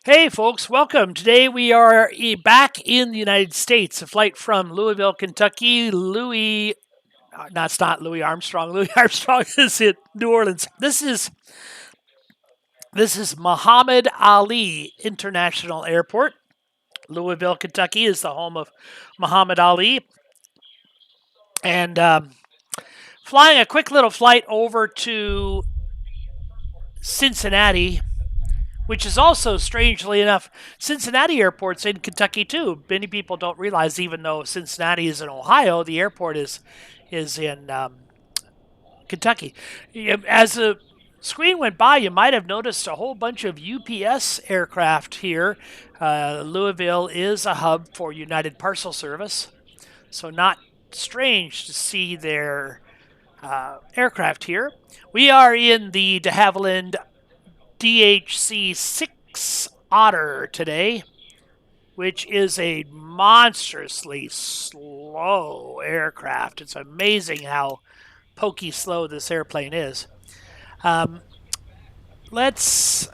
Hey folks, welcome. Today we are back in the United States. A flight from Louisville, Kentucky. No, it's not Louis Armstrong. Louis Armstrong is in New Orleans. This is Muhammad Ali International Airport. Louisville, Kentucky is the home of Muhammad Ali. And flying a quick little flight over to Cincinnati, which is also, strangely enough, Cincinnati Airport's in Kentucky too. Many people don't realize, even though Cincinnati is in Ohio, the airport is in Kentucky. As the screen went by, you might have noticed a whole bunch of UPS aircraft here. Louisville is a hub for United Parcel Service, so not strange to see their aircraft here. We are in the de Havilland DHC-6 Otter today, which is a monstrously slow aircraft. It's amazing how pokey slow this airplane is. Let's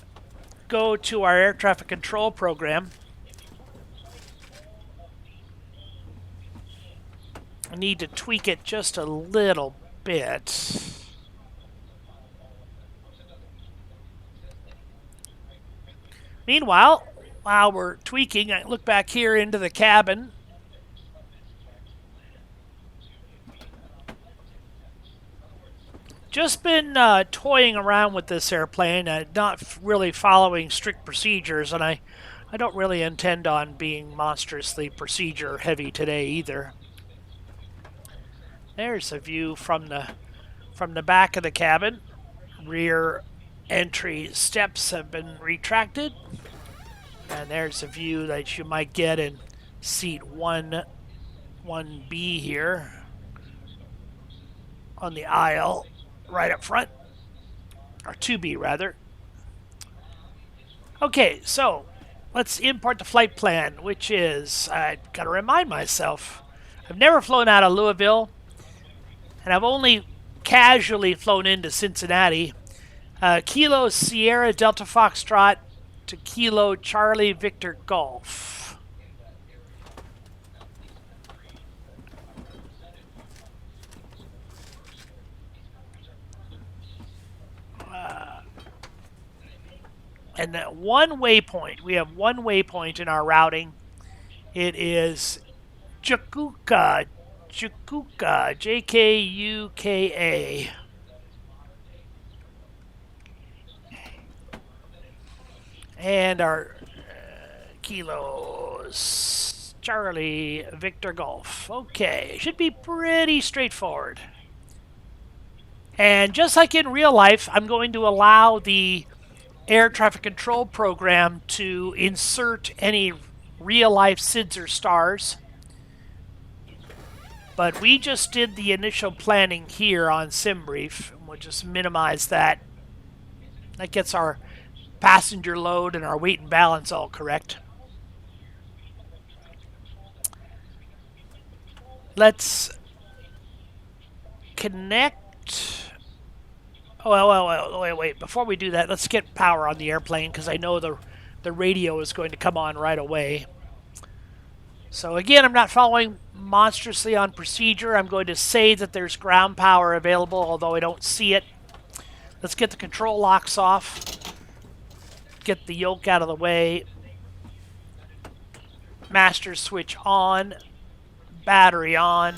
go to our air traffic control program. I need to tweak it just a little bit. Meanwhile, while we're tweaking, I look back here into the cabin. Just been toying around with this airplane, not really following strict procedures, and I don't really intend on being monstrously procedure heavy today either. There's a view from the back of the cabin. Rear entry steps have been retracted. And there's a view that you might get in seat 1B here on the aisle right up front, or 2B rather. Okay, so let's import the flight plan, which is, I've got to remind myself, I've never flown out of Louisville, and I've only casually flown into Cincinnati. Kilo Sierra Delta Foxtrot to Kilo Charlie Victor Golf. And that one waypoint, we have one waypoint in our routing. It is Jukuka, J-K-U-K-A. And our kilos, Charlie Victor Golf. Okay, should be pretty straightforward. And just like in real life, I'm going to allow the air traffic control program to insert any real life SIDS or stars. But we just did the initial planning here on SimBrief. We'll just minimize that. That gets our passenger load and our weight and balance all correct. Let's connect. Wait. Before we do that, let's get power on the airplane because I know the radio is going to come on right away. So again, I'm not following monstrously on procedure. I'm going to say that there's ground power available, although I don't see it. Let's get the control locks off. Get the yoke out of the way. Master switch on. Battery on.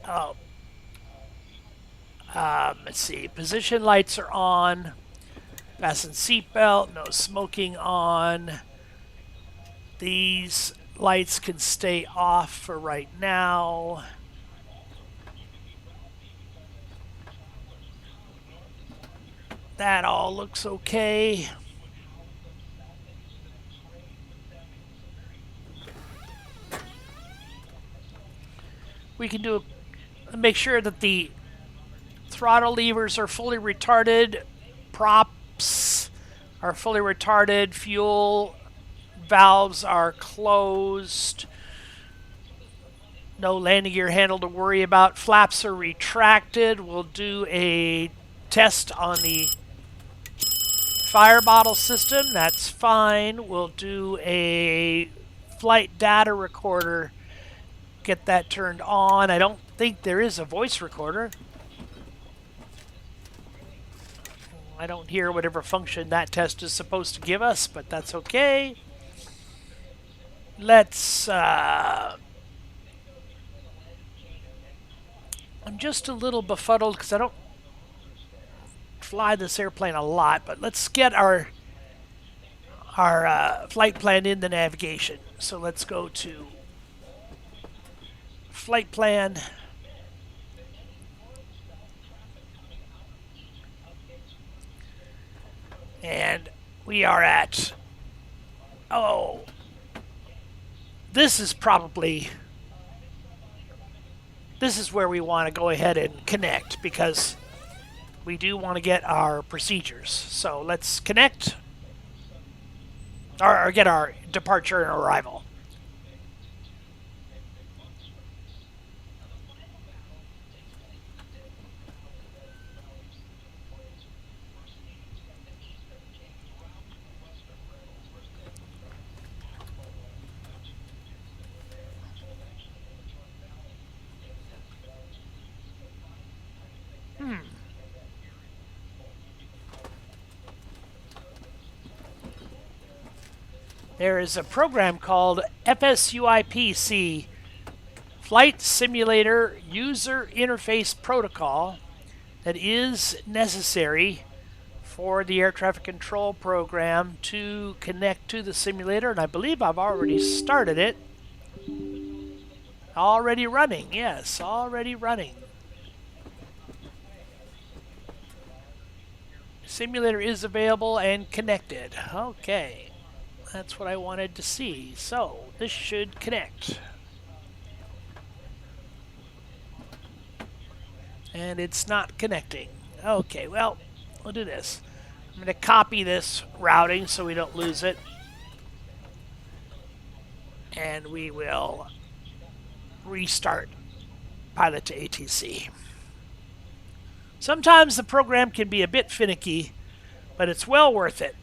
Oh. Let's see. Position lights are on. Fasten seatbelt. No smoking on. These lights can stay off for right now. That all looks okay. We can make sure that the throttle levers are fully retarded, props are fully retarded, fuel valves are closed, No landing gear handle to worry about. Flaps are retracted. We'll do a test on the fire bottle system. That's fine. We'll do a flight data recorder. Get that turned on. I don't think there is a voice recorder. I don't hear whatever function that test is supposed to give us, but that's okay. Let's... I'm just a little befuddled because I don't fly this airplane a lot, but let's get our flight plan in the navigation. So let's go to flight plan. And we are at, this is where we want to go ahead and connect because we do want to get our procedures. So let's connect, or get our departure and arrival. There is a program called FSUIPC, Flight Simulator User Interface Protocol, that is necessary for the air traffic control program to connect to the simulator, and I believe I've already started it. Already running, yes, already running. Simulator is available and connected. Okay. That's what I wanted to see. So, this should connect. And it's not connecting. Okay, well, we'll do this. I'm going to copy this routing so we don't lose it. And we will restart pilot to ATC. Sometimes the program can be a bit finicky, but it's well worth it.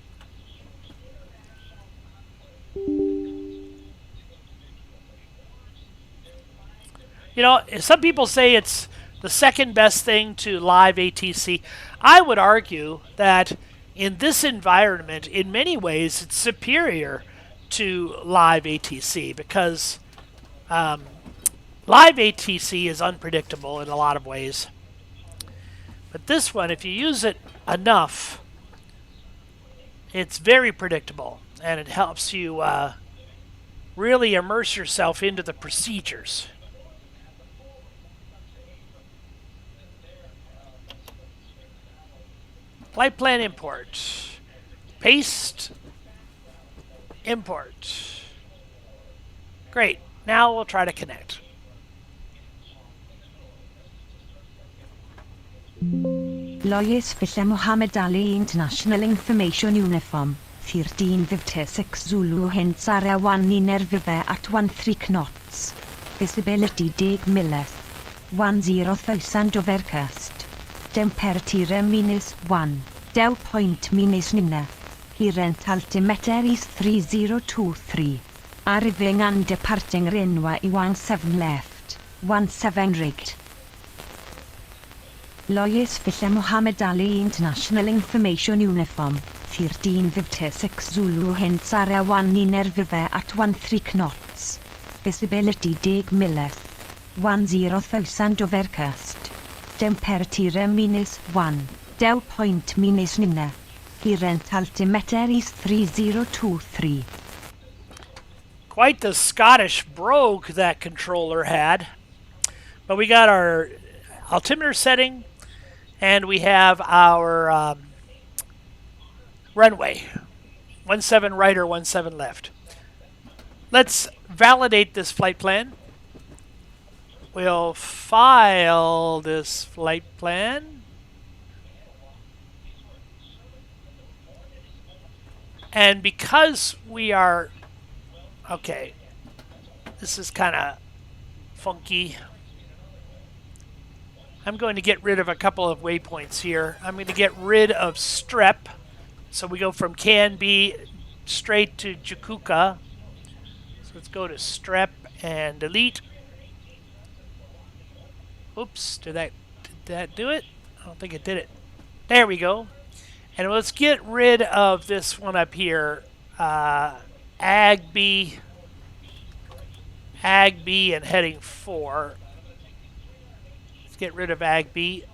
You know, some people say it's the second best thing to live ATC. I would argue that in this environment, in many ways, it's superior to live ATC because live ATC is unpredictable in a lot of ways. But this one, if you use it enough, it's very predictable, and it helps you really immerse yourself into the procedures. Flight plan import. Paste. Import. Great. Now we'll try to connect. Louisville Muhammad Ali International Information Uniform 1356 Zulu Hints Area 1 Inervive at 13 knots. Visibility Dig Milleth 10,000 overcast. Temperature -1, dew point -9. Current altimeter is 3023. Arriving and departing runway 17 left, 17 right. Louisville Muhammad Ali International Information Uniform 1356 Zulu Hints Area 1 Inervive at 13 knots. Visibility Dig Milleth 10,000 overcast. Temperature -1, dew point -9. Current altimeter is 3023. Quite the Scottish brogue that controller had. But we got our altimeter setting, and we have our runway. 17 right or 17 left. Let's validate this flight plan. We'll file this flight plan. And because we are... Okay. This is kind of funky. I'm going to get rid of a couple of waypoints here. I'm going to get rid of Strep. So we go from Canby straight to Jakuka. So let's go to Strep and delete. Oops, did that do it? I don't think it did it. There we go. And let's get rid of this one up here. Agb and heading 4. Let's get rid of Agb.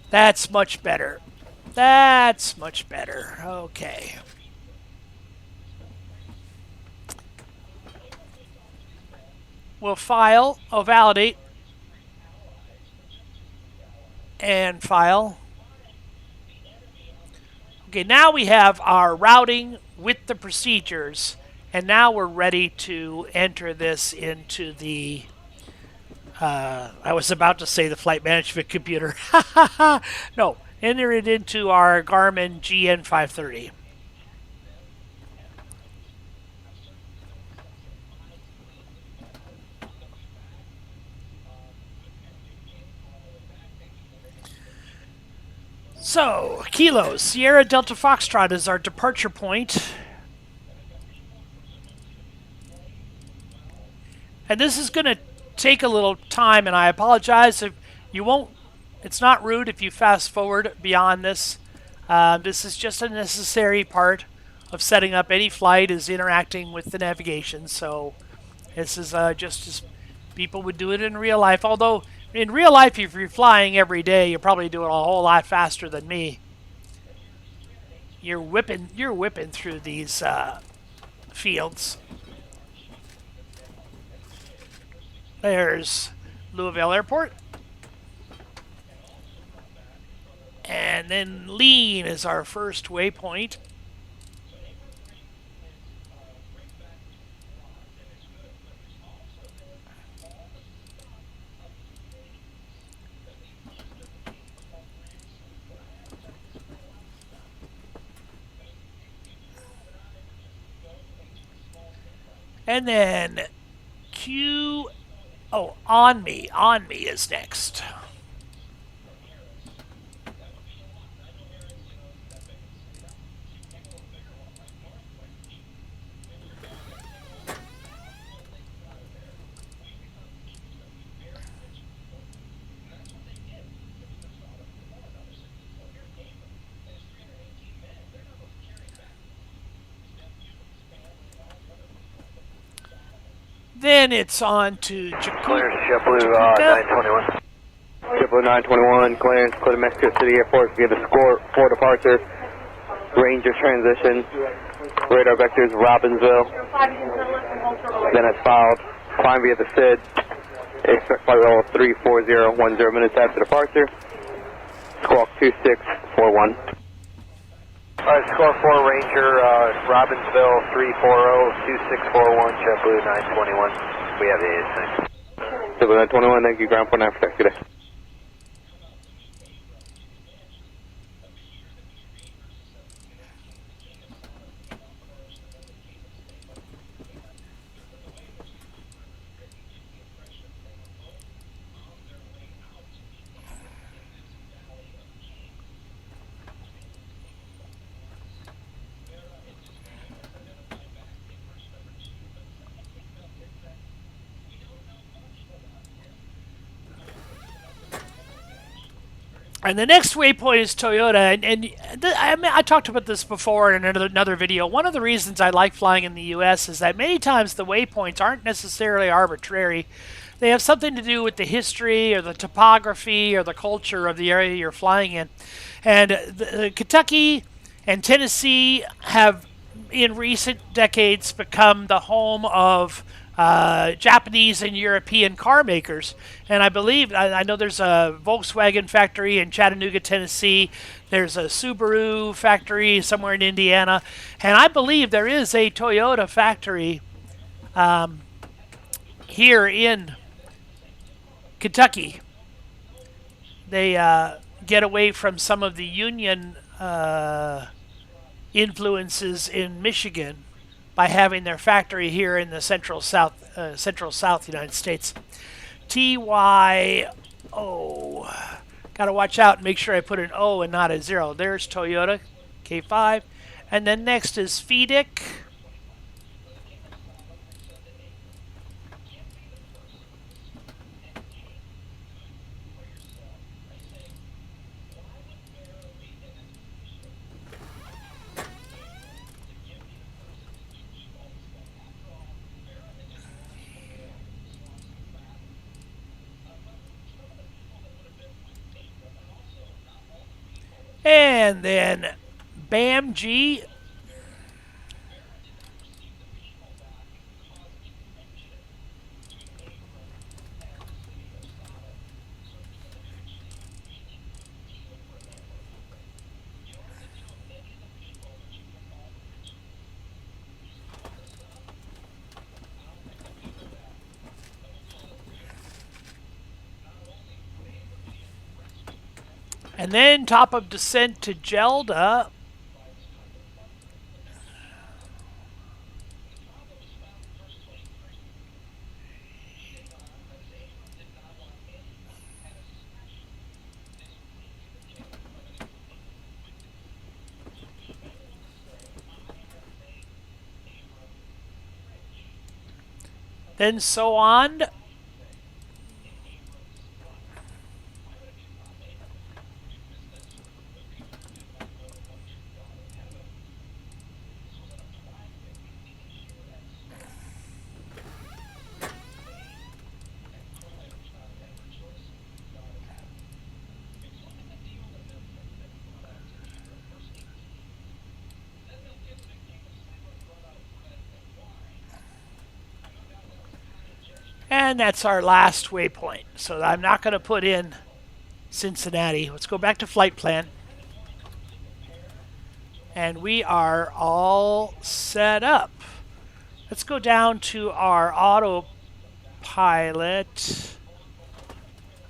That's much better. That's much better. Okay. We'll file, validate, and file. Okay, now we have our routing with the procedures, and now we're ready to enter this into the, I was about to say the flight management computer. No, enter it into our Garmin GN530. So, Kilo, Sierra Delta Foxtrot is our departure point. And this is going to take a little time, and I apologize if you won't, it's not rude if you fast forward beyond this. This is just a necessary part of setting up any flight, is interacting with the navigation. So this is just as people would do it in real life. Although in real life, if you're flying every day, you're probably doing a whole lot faster than me. You're whipping through these fields. There's Louisville Airport. And then Lean is our first waypoint. And then On Me is next. Then it's on to Clearance, JetBlue 921. JetBlue 921, clearance, clear to Mexico City Airport, give a score for departure, range of transition, radar vectors, Robbinsville, then it's filed, climb via the SID, expect flight level 34010 minutes after departure, squawk 2641. Score 4 Ranger, Robbinsville 340-2641, JetBlue 921. We have the AS6. JetBlue 921, thank you, ground 49 for taxi today. And the next waypoint is Toyota, and I talked about this before in another video. One of the reasons I like flying in the U.S. is that many times the waypoints aren't necessarily arbitrary. They have something to do with the history or the topography or the culture of the area you're flying in. And Kentucky and Tennessee have, in recent decades, become the home of Japanese and European car makers. And I believe, I know there's a Volkswagen factory in Chattanooga, Tennessee. There's a Subaru factory somewhere in Indiana. And I believe there is a Toyota factory here in Kentucky. They get away from some of the Union influences in Michigan by having their factory here in the central south United States. TYO. Got to watch out and make sure I put an O and not a 0. There's Toyota K5. And then next is FEDIC. And then BAMG. And then top of descent to Gelda. Then so on. And that's our last waypoint. So I'm not going to put in Cincinnati. Let's go back to flight plan. And we are all set up. Let's go down to our autopilot.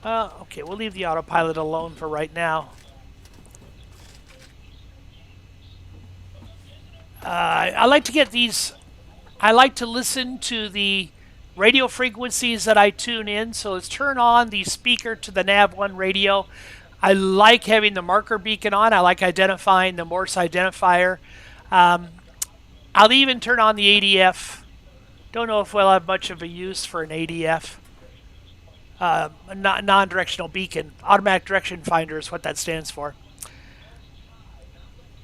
Okay, we'll leave the autopilot alone for right now. I like to get these. I like to listen to the radio frequencies that I tune in. So let's turn on the speaker to the nav1 radio. I like having the marker beacon on. I like identifying the Morse identifier. I'll even turn on the ADF. Don't know if we'll have much of a use for an ADF. Non-directional beacon. Automatic direction finder is what that stands for.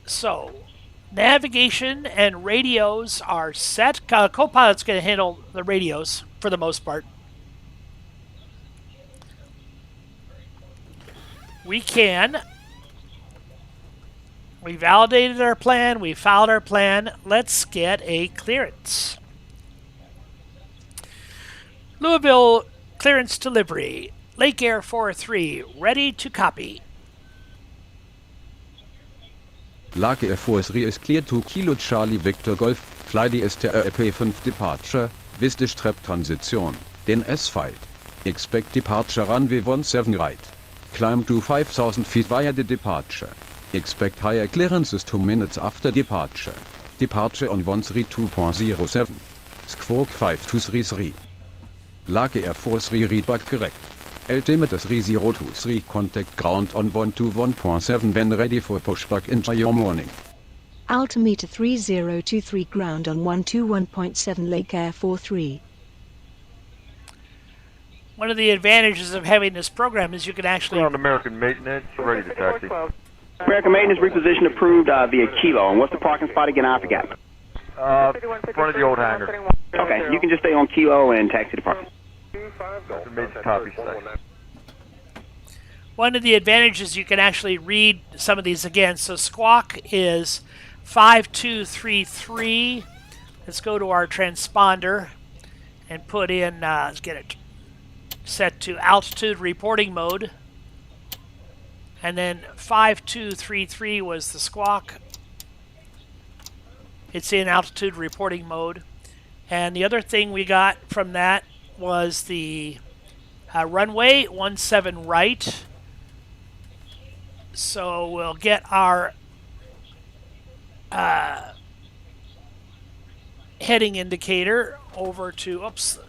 So navigation and radios are set. Copilot's going to handle the radios for the most part. We validated our plan. We filed our plan. Let's get a clearance. Louisville clearance delivery. Lake Air 43, ready to copy. Lake Air 43 is clear to Kilo Charlie Victor Golf, fly the STRP5 departure, with the strap transition, then S5. Expect departure runway 17 right. Climb to 5,000 feet via the departure. Expect higher clearances 2 minutes after departure. Departure on 132.07. Squawk 5233. Lake Air 43 read back correct. Altimeter 3023 contact ground on 121.7 when ready for pushback. Enjoy your morning. Altimeter 3023 ground on 121.7 Lake Air 43. One of the advantages of having this program is you can actually... Ground American Maintenance, ready to taxi. American Maintenance reposition approved via Kilo. And what's the parking spot again? I forgot. Front of the old hangar. Okay, you can just stay on Kilo and taxi the parking. Major copy, One of the advantages, you can actually read some of these again. So squawk is 5233. Let's go to our transponder and put in, let's get it set to altitude reporting mode. And then 5233 was the squawk. It's in altitude reporting mode. And the other thing we got from that was the runway 17 right. So we'll get our heading indicator over to, oops.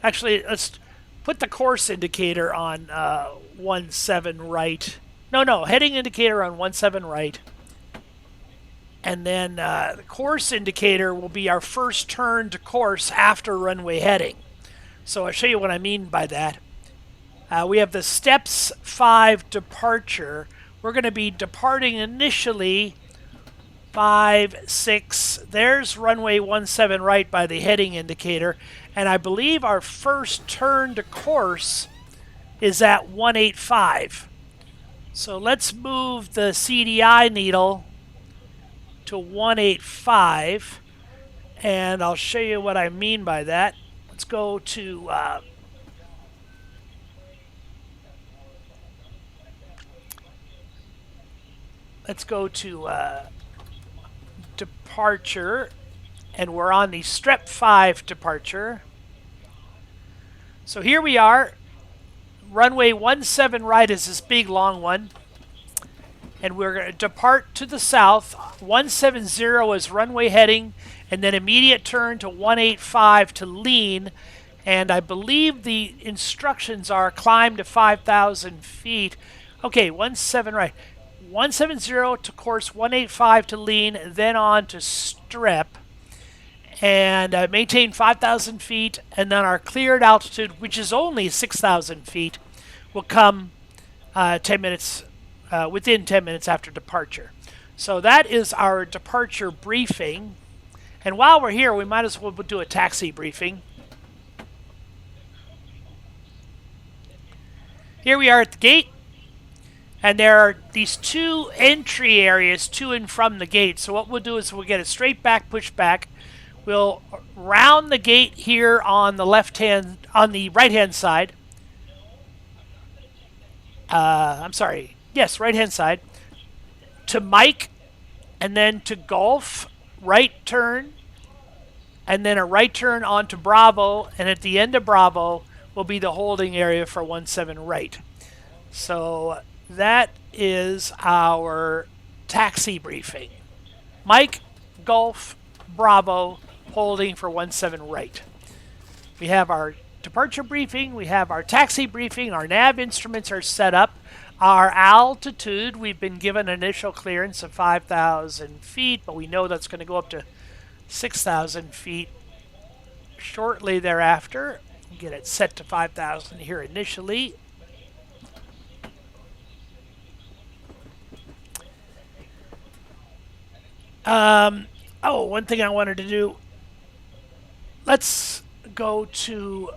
Actually, let's put the course indicator on 17 right. No, heading indicator on 17 right. And then the course indicator will be our first turn to course after runway heading. So I'll show you what I mean by that. We have the steps 5 departure. We're going to be departing initially 5, 6. There's runway 17 right by the heading indicator. And I believe our first turn to course is at 185. So let's move the CDI needle to 185. And I'll show you what I mean by that. Let's go to departure, and we're on the Strep 5 departure. So here we are. Runway 17 right is this big long one. And we're going to depart to the south. 170 is runway heading, and then immediate turn to 185 to lean. And I believe the instructions are climb to 5,000 feet. Okay, 17 right. 170 to course 185 to lean, then on to Strep. And maintain 5,000 feet, and then our cleared altitude, which is only 6,000 feet, will come 10 minutes, within 10 minutes after departure. So that is our departure briefing. And while we're here, we might as well do a taxi briefing. Here we are at the gate, and there are these two entry areas to and from the gate. So what we'll do is we'll get a straight back pushback. We'll round the gate here on the right-hand side. Right-hand side. To Mike, and then to Golf, right turn, and then a right turn onto Bravo, and at the end of Bravo will be the holding area for 17 right. So that is our taxi briefing. Mike, Golf, Bravo, holding for 17 right. We have our departure briefing, we have our taxi briefing, our nav instruments are set up. Our altitude, we've been given initial clearance of 5,000 feet, but we know that's going to go up to 6,000 feet shortly thereafter. Get it set to 5,000 here initially. One thing I wanted to do. Let's go to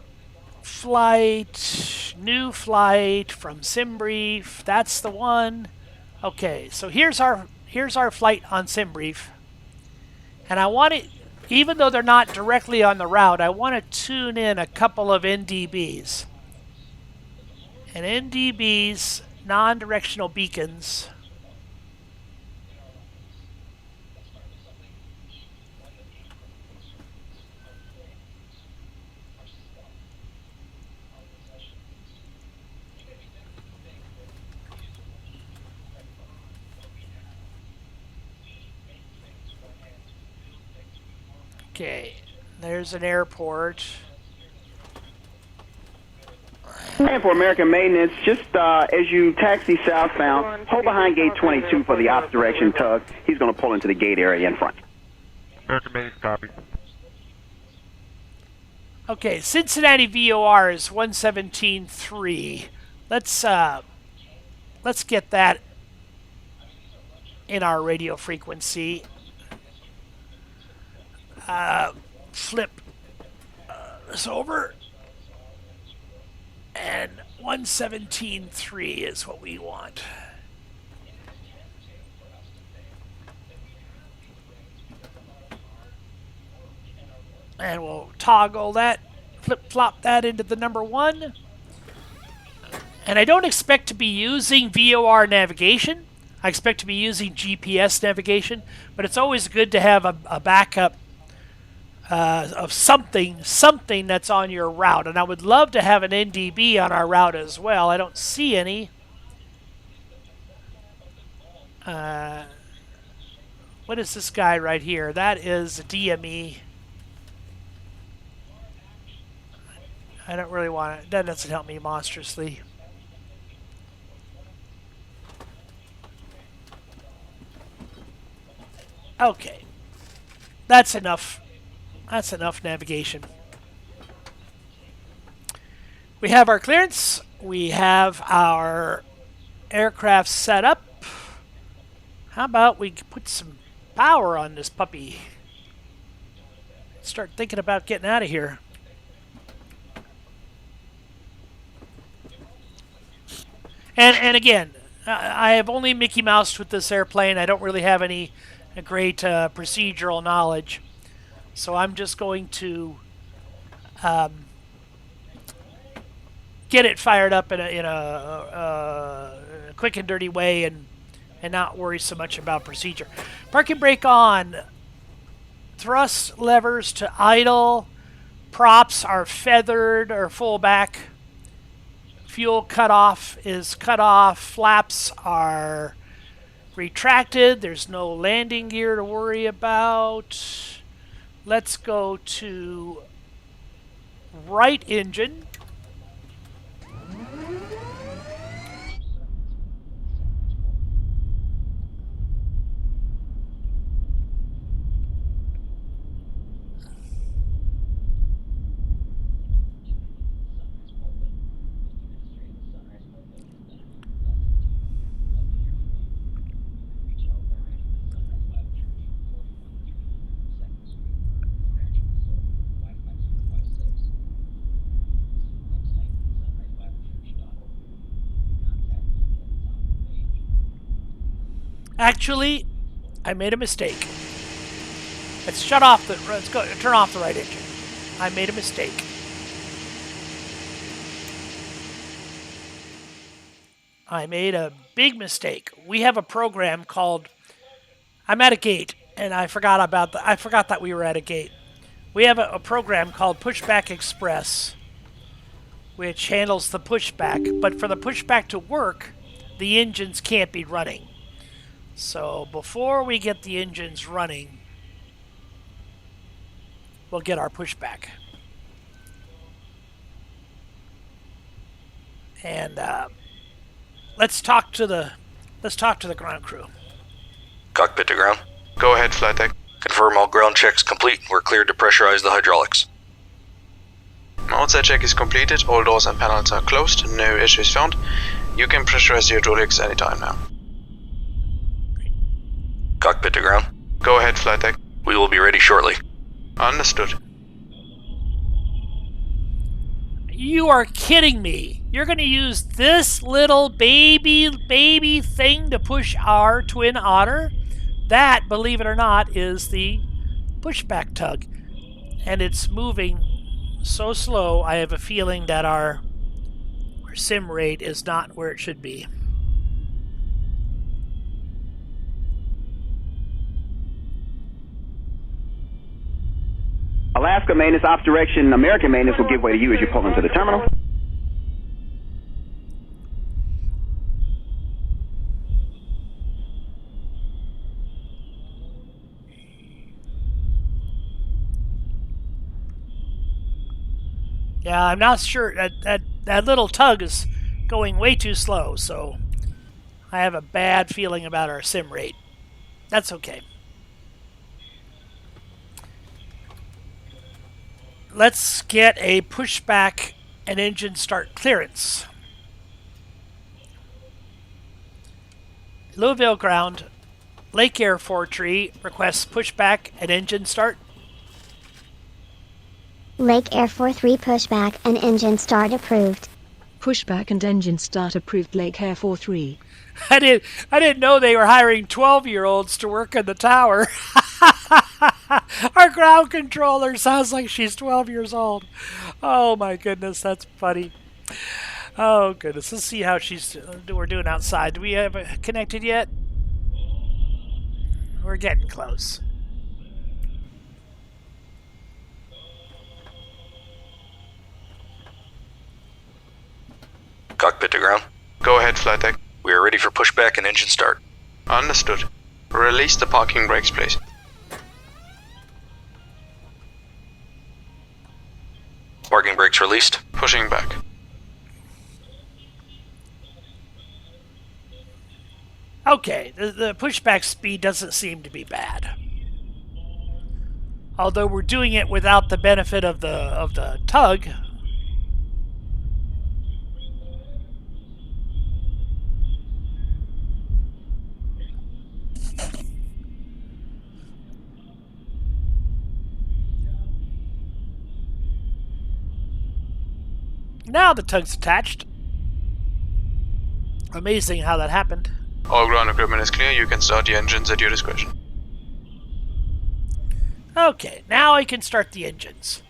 flight, new flight from SimBrief. That's the one. Okay, so here's our flight on SimBrief. And I want it, even though they're not directly on the route, I want to tune in a couple of NDBs. And NDBs, non-directional beacons. Okay, there's an airport. And for American maintenance, just as you taxi southbound, hold behind gate 22 for the ops direction tug. He's going to pull into the gate area in front. American maintenance, copy. Okay, Cincinnati VOR is 117.3. Let's get that in our radio frequency. Flip this over, and 117.3 is what we want. And we'll toggle that, flip-flop that into the number 1. And I don't expect to be using VOR navigation. I expect to be using GPS navigation, but it's always good to have a backup of something that's on your route. And I would love to have an NDB on our route as well. I don't see any. What is this guy right here? That is a DME. I don't really want it. That doesn't help me monstrously. Okay. That's enough. That's enough navigation. We have our clearance. We have our aircraft set up. How about we put some power on this puppy? Start thinking about getting out of here. And again, I have only Mickey Moused with this airplane. I don't really have any great procedural knowledge. So I'm just going to get it fired up in a quick and dirty way and not worry so much about procedure. Parking brake on. Thrust levers to idle. Props are feathered or full back. Fuel cutoff is cut off. Flaps are retracted. There's no landing gear to worry about. Let's go to right engine. Actually, I made a mistake. Let's shut off the. Let's go. Turn off the right engine. I made a mistake. I made a big mistake. We have a program called. I'm at a gate, and I forgot about the. I forgot that we were at a gate. We have a program called Pushback Express, which handles the pushback. But for the pushback to work, the engines can't be running. So before we get the engines running, we'll get our pushback. And let's talk to the ground crew. Cockpit to ground. Go ahead, flight deck. Confirm all ground checks complete. We're cleared to pressurize the hydraulics. Outside check is completed. All doors and panels are closed. No issues found. You can pressurize the hydraulics anytime now. Cockpit to ground. Go ahead, flight deck. We will be ready shortly. Understood. You are kidding me. You're going to use this little baby thing to push our twin Otter? That, believe it or not, is the pushback tug. And it's moving so slow, I have a feeling that our sim rate is not where it should be. Alaska maintenance, ops direction, American maintenance will give way to you as you pull into the terminal. Yeah, I'm not sure. That little tug is going way too slow, so I have a bad feeling about our sim rate. That's okay. Let's get a pushback and engine start clearance. Louisville ground, Lake Air 43 requests pushback and engine start. Lake Air 43 pushback and engine start approved. Pushback and engine start approved. Lake Air 43. I didn't know they were hiring 12-year-olds to work in the tower. Our ground controller sounds like she's 12 years old. Oh my goodness, that's funny. Oh goodness, let's see how we're doing outside. Do we have it connected yet? We're getting close. Cockpit to ground. Go ahead, flight deck. We are ready for pushback and engine start. Understood. Release the parking brakes, please. Parking brakes released. Pushing back. Okay, the pushback speed doesn't seem to be bad. Although we're doing it without the benefit of the tug. Now the tug's attached. Amazing how that happened. All ground equipment is clear. You can start the engines at your discretion. Okay, now I can start the engines.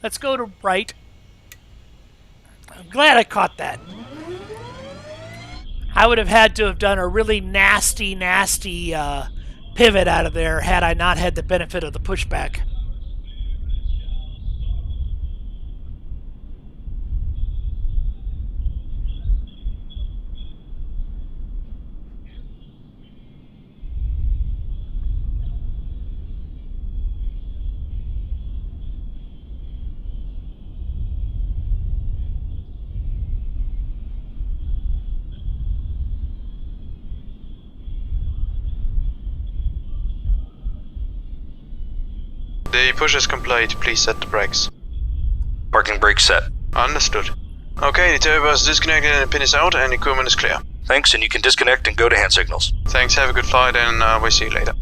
Let's go to right. I'm glad I caught that. I would have had to have done a really nasty pivot out of there had I not had the benefit of the pushback. The push is complete. Please set the brakes. Parking brakes set. Understood. Okay, the turbo is disconnected and the pin is out and equipment is clear. Thanks, and you can disconnect and go to hand signals. Thanks, have a good flight, and we'll see you later.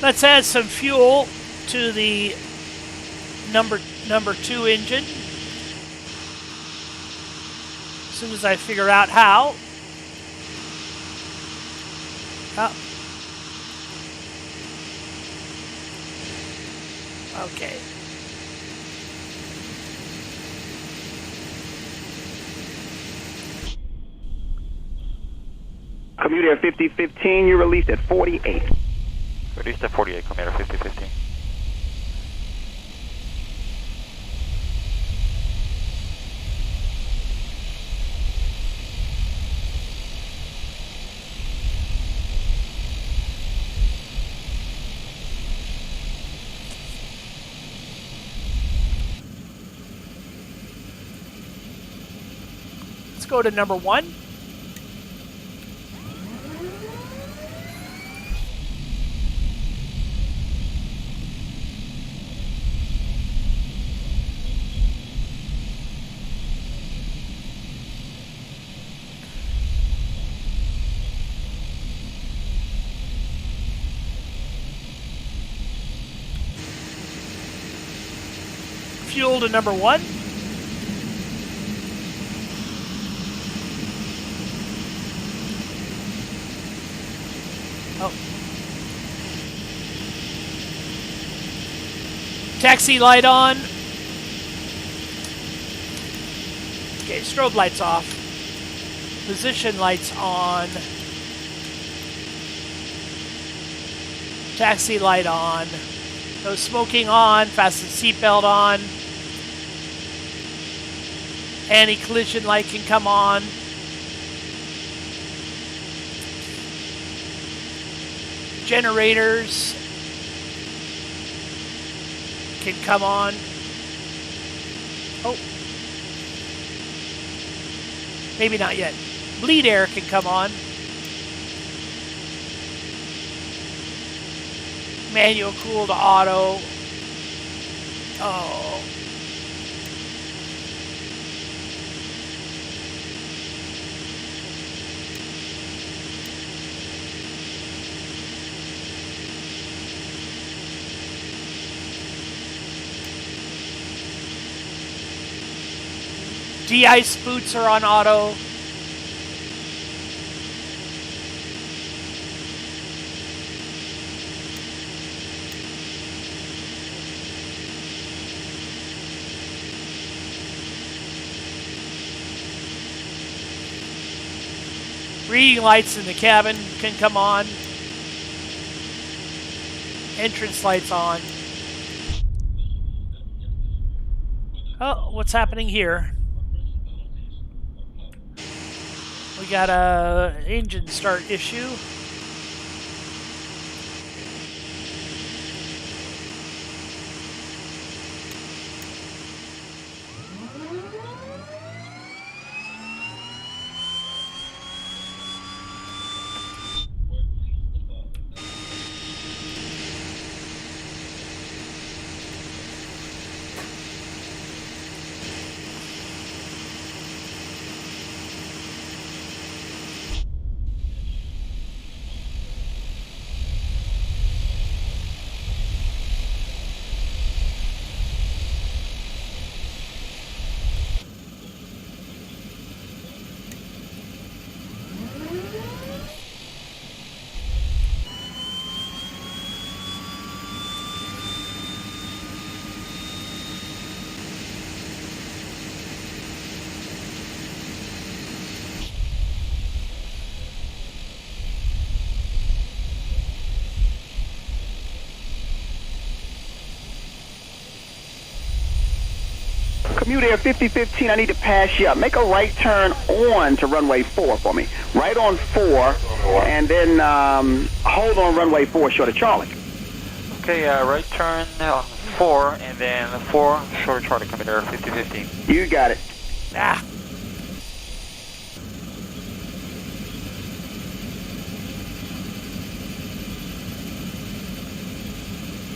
Let's add some fuel to the number 2 engine. As soon as I figure out how. Okay. Commuter 5015, you're released at 48. Released at 48, Commuter 5015. Let's go to number 1. Fuel to number 1. Oh. Taxi light on. Okay, strobe lights off. Position lights on. Taxi light on. No smoking on. Fasten seatbelt on. Anti-collision light can come on. Generators can come on. Oh. Maybe not yet. Bleed air can come on. Manual cool to auto. Oh. De-ice boots are on auto. Reading lights in the cabin can come on. Entrance lights on. Oh, what's happening here? We got a engine start issue. Commute Air 5015, I need to pass you up. Make a right turn on to runway 4 for me. Right on 4, and then hold on runway 4 short of Charlie. Okay, right turn on 4, and then 4 short of Charlie, Commute Air 5015. You got it. Ah.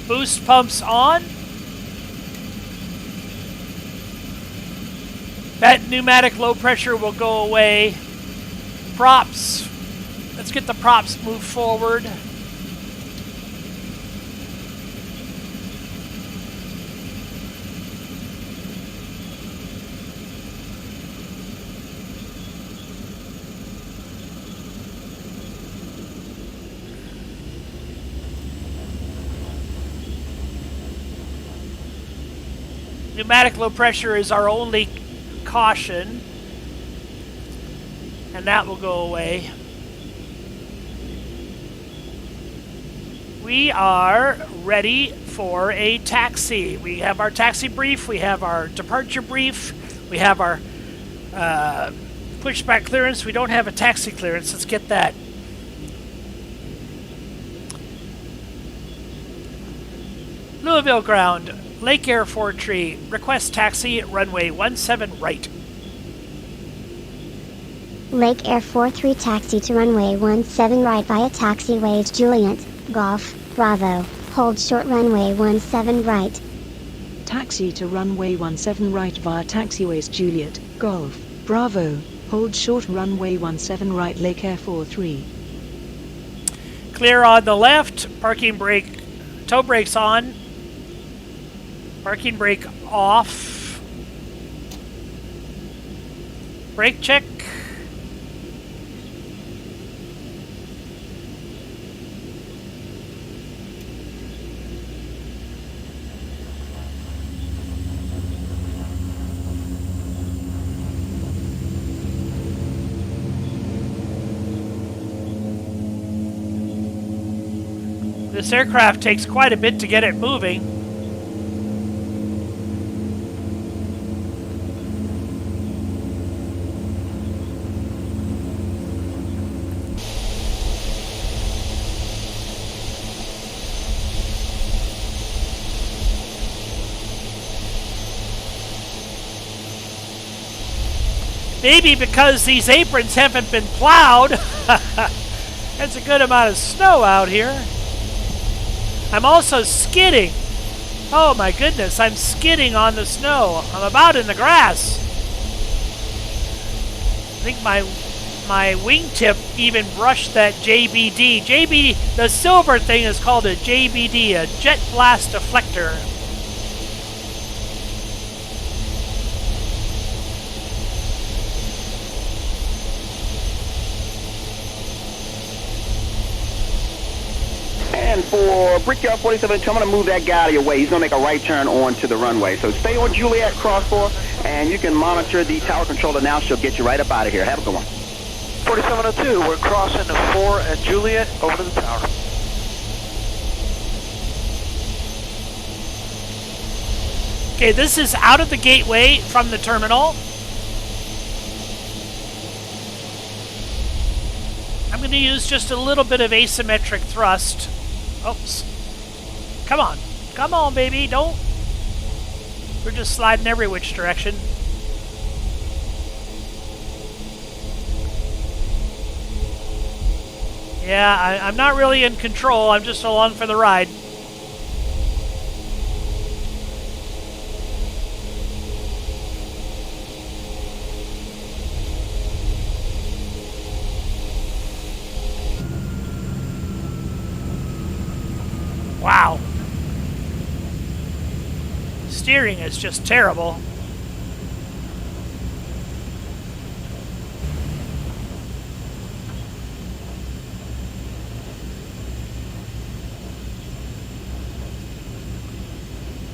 Boost pumps on. That pneumatic low pressure will go away. Props. Let's get the props moved forward. Pneumatic low pressure is our only caution, and that will go away. We are ready for a taxi. We have our taxi brief, we have our departure brief, we have our pushback clearance. We don't have a taxi clearance. Let's get that. Louisville ground, Lake Air 43, request taxi at runway 17 right. Lake Air 43 taxi to runway 17 right via taxiways Juliet, Golf, Bravo, hold short runway 17 right. Taxi to runway 17 right via taxiways Juliet, Golf, Bravo, hold short runway 17 right Lake Air 43. Clear on the left, parking brake, toe brakes on. Parking brake off. Brake check. This aircraft takes quite a bit to get it moving. Maybe because these aprons haven't been plowed. That's a good amount of snow out here. I'm also skidding. Oh my goodness, I'm skidding on the snow. I'm about in the grass. I think my wingtip even brushed that JBD. JBD, the silver thing is called a JBD, a jet blast deflector. And for Brickyard 47, I'm going to move that guy out of your way. He's going to make a right turn onto the runway. So stay on Juliet, cross 4, and you can monitor the tower controller now. She'll get you right up out of here. Have a good one. 4702, we're crossing to 4 at Juliet over to the tower. Okay, this is out of the gateway from the terminal. I'm going to use just a little bit of asymmetric thrust. Oops. Come on. Come on, baby. Don't. We're just sliding every which direction. Yeah, I'm not really in control. I'm just along for the ride. Wow. Steering is just terrible.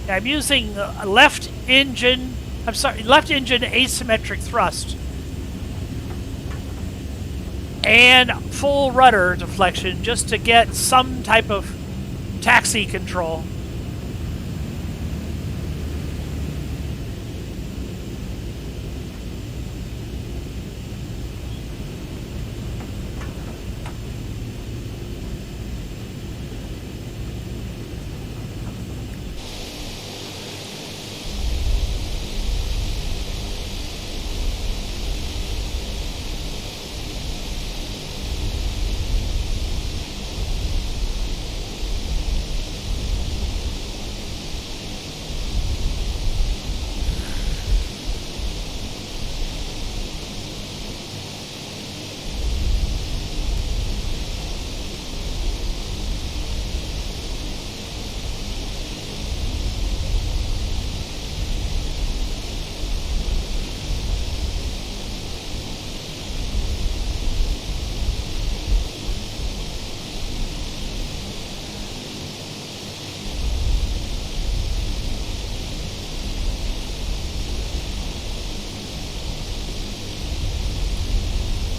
I'm using left engine asymmetric thrust and full rudder deflection just to get some type of taxi control.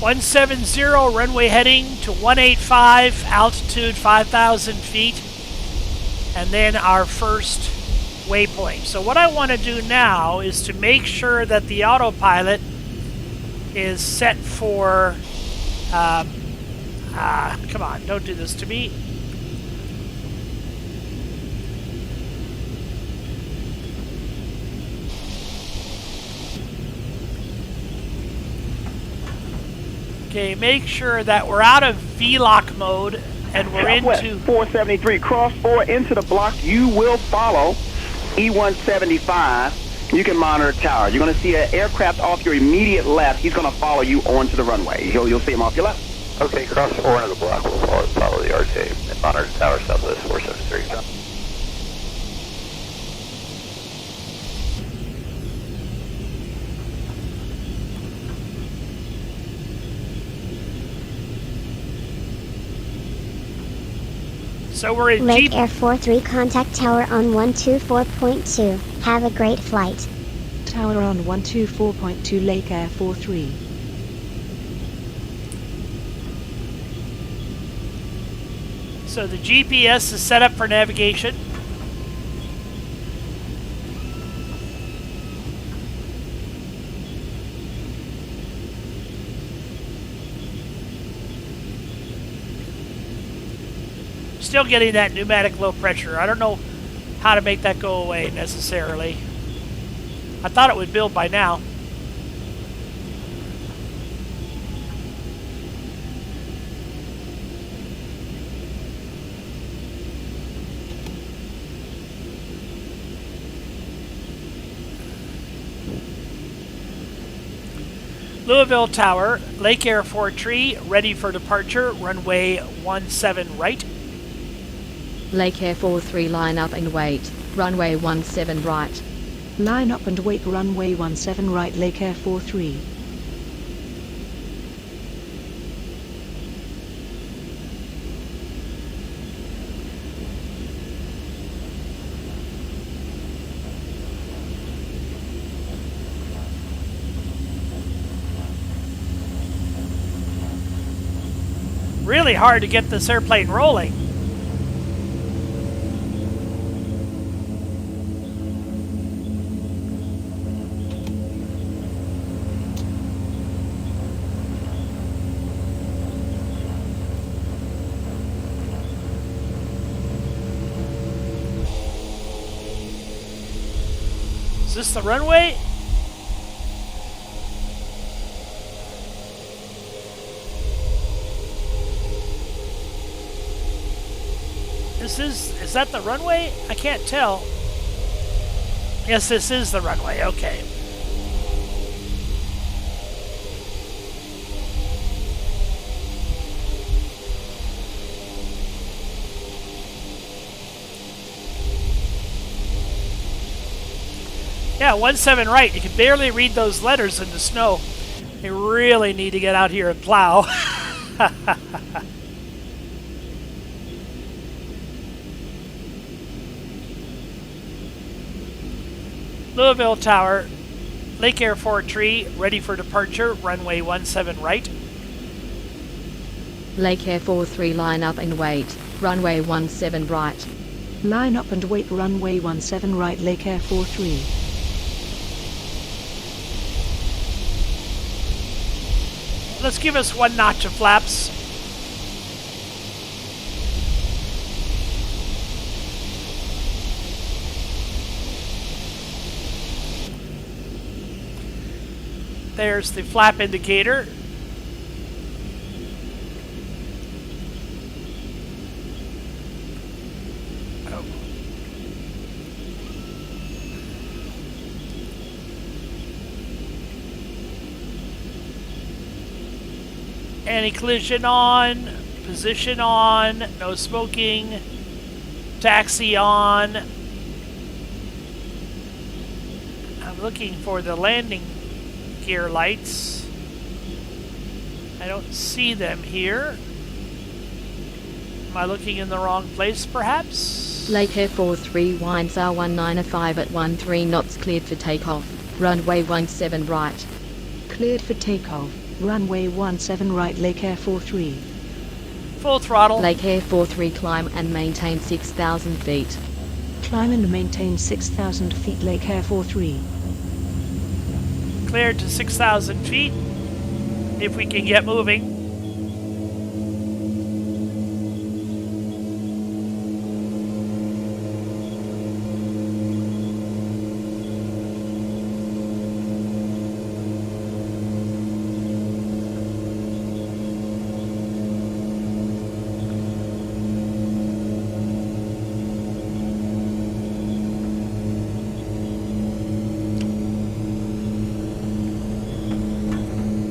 .170 runway heading to 185, altitude 5,000 feet, and then our first waypoint. So what I want to do now is to make sure that the autopilot is set for, come on, don't do this to me. Okay, make sure that we're out of VLOC mode and we're Southwest into 473 cross 4 into the block. You will follow E175. You can monitor tower. You're going to see an aircraft off your immediate left. He's going to follow you onto the runway. You'll see him off your left. Okay, cross 4 into the block. We'll follow the RTA and monitor tower southwest 473. So we're in Lake Air 43, contact tower on 124.2. Have a great flight. Tower on 124.2 Lake Air 43. So the GPS is set up for navigation. Still getting that pneumatic low pressure. I don't know how to make that go away necessarily. I thought it would build by now. Louisville Tower, Lake Air 43, ready for departure, runway 17 right. Lake Air 43, line up and wait, runway 17 right. Line up and wait, runway 17 right, Lake Air 43. Really hard to get this airplane rolling. Is this the runway? Is that the runway? I can't tell. Yes, this is the runway, okay. Yeah, 17 right. You can barely read those letters in the snow. You really need to get out here and plow. Louisville Tower, Lake Air 43, ready for departure, runway 17 right. Lake Air 43, line up and wait, runway 17 right. Line up and wait, runway 17 right, Lake Air 43. Let's give us 1 notch of flaps. There's the flap indicator. Oh. Anti-collision on, position on, no smoking, taxi on. I'm looking for the landing gear lights. I don't see them here. Am I looking in the wrong place, perhaps? Lake Air 43, winds are 195 at 13 knots, cleared for takeoff, runway 17 right. Cleared for takeoff, runway 17 right, Lake Air 43. Full throttle. Lake Air 43, climb and maintain 6,000 feet. Climb and maintain 6,000 feet, Lake Air 43. Cleared to 6,000 feet, if we can get moving.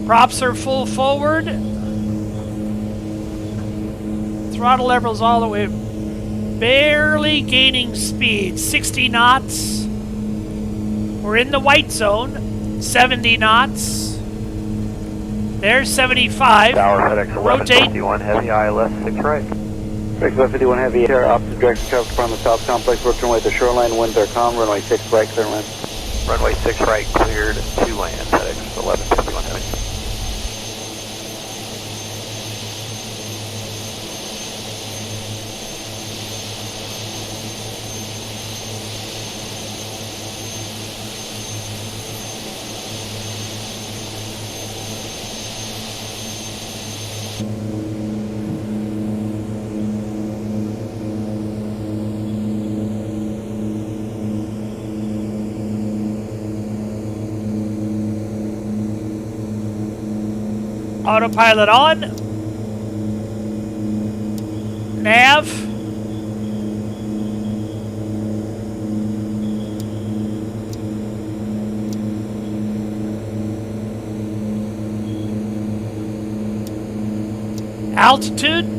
Props are full forward. Throttle levels all the way. Barely gaining speed. 60 knots. We're in the white zone. 70 knots. There's 75. Tower FedEx Rotate. 1151 heavy, ILS 6 right. FedEx 1151 heavy, air opposite direction, traffic from the South Complex, working away at the shoreline, winds are calm, runway 6 right, clear land. Runway 6 right, cleared to land, FedEx 1151 heavy. Autopilot on. Nav. Altitude.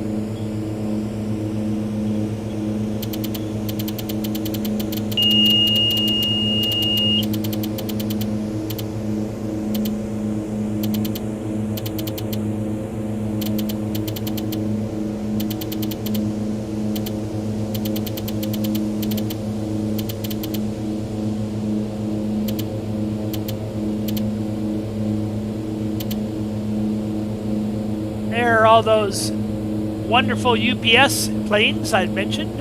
There are all those wonderful UPS planes I'd mentioned.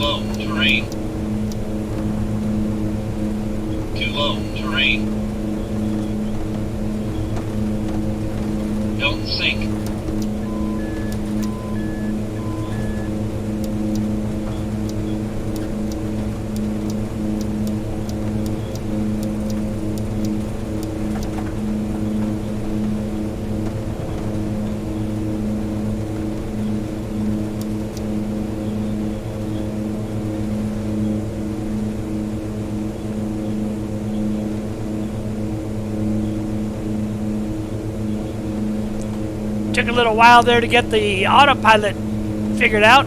low, terrain. Too low, terrain. Don't sink. Took a little while there to get the autopilot figured out.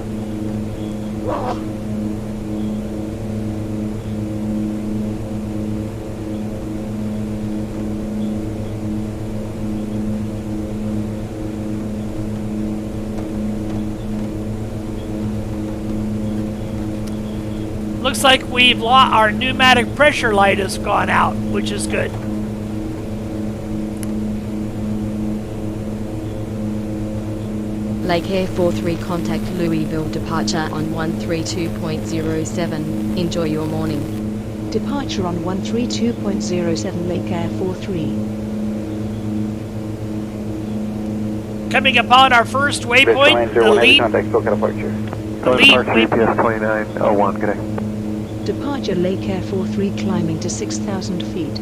Looks like we've lost our pneumatic pressure light has gone out, which is good. Lake Air 43 contact Louisville departure on 132.07. Enjoy your morning. Departure on 132.07 Lake Air 43. Coming upon our first waypoint, the lead. Contact SoCal departure. The lead GPS 2901, good day. Departure Lake Air 43 climbing to 6,000 feet.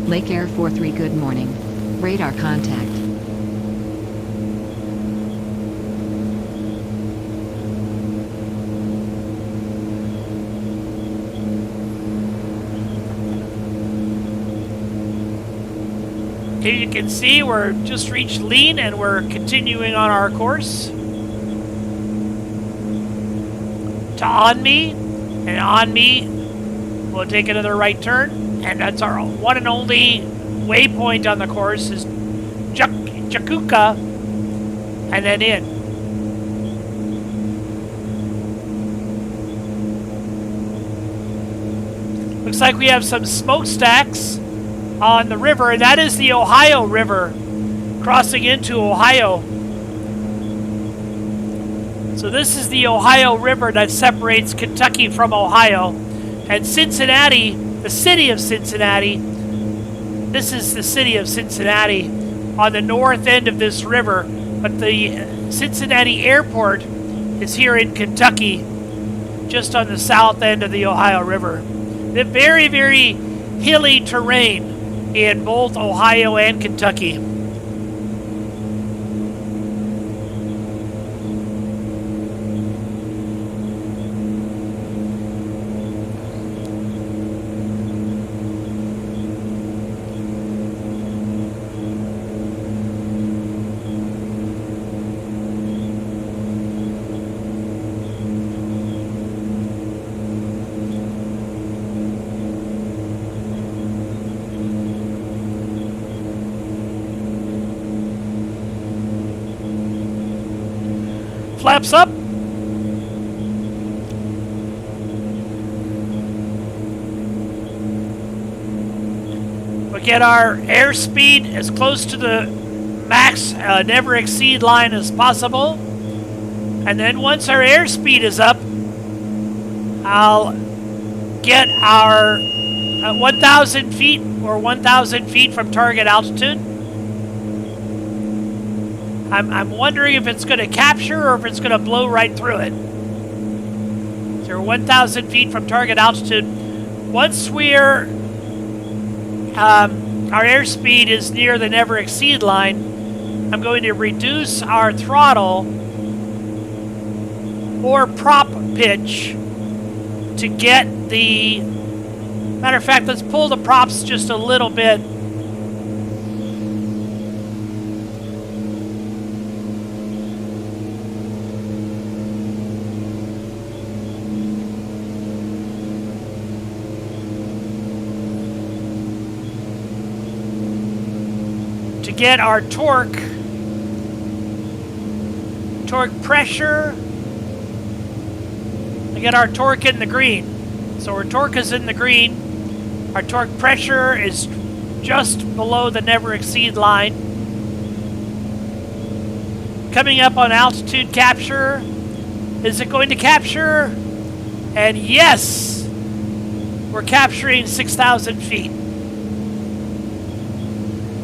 Lake Air 43, good morning. Radar contact. Here you can see we're just reached lean and we're continuing on our course to on me, and on me we'll take another right turn, and that's our one and only waypoint on the course is Jakuka, and then in. Looks like we have some smokestacks on the river, and that is the Ohio River crossing into Ohio. So this is the Ohio River that separates Kentucky from Ohio. And Cincinnati, the city of Cincinnati, this is the city of Cincinnati on the north end of this river, but the Cincinnati airport is here in Kentucky, just on the south end of the Ohio River. The very, very hilly terrain in both Ohio and Kentucky. Flaps up. We get our airspeed as close to the max never exceed line as possible. And then once our airspeed is up, I'll get our 1,000 feet or 1,000 feet from target altitude. I'm wondering if it's going to capture or if it's going to blow right through it. So we're 1,000 feet from target altitude. Once we're our airspeed is near the never exceed line, I'm going to reduce our throttle or prop pitch to get the... Matter of fact, let's pull the props just a little bit. To get our torque pressure, to get our torque in the green. So our torque is in the green, our torque pressure is just below the never exceed line. Coming up on altitude capture, is it going to capture? And yes, we're capturing 6,000 feet.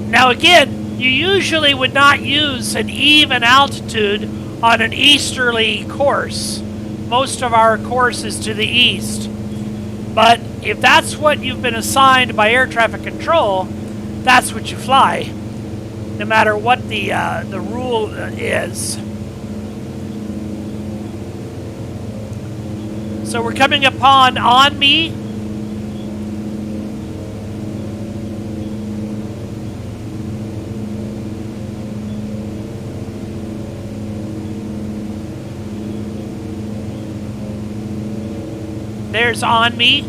Now again, you usually would not use an even altitude on an easterly course. Most of our course is to the east. But if that's what you've been assigned by air traffic control, that's what you fly, no matter what the rule is. So we're coming upon On Me. There's On Me.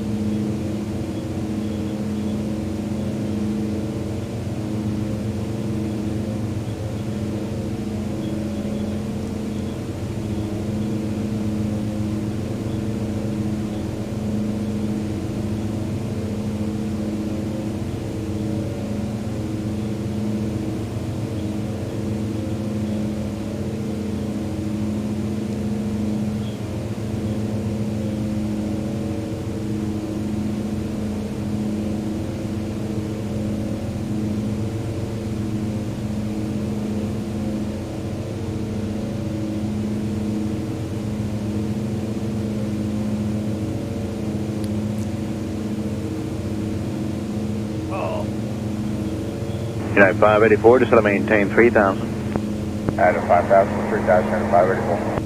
United 584, just to maintain 3,000. Adam 5,000, 3,000, 584.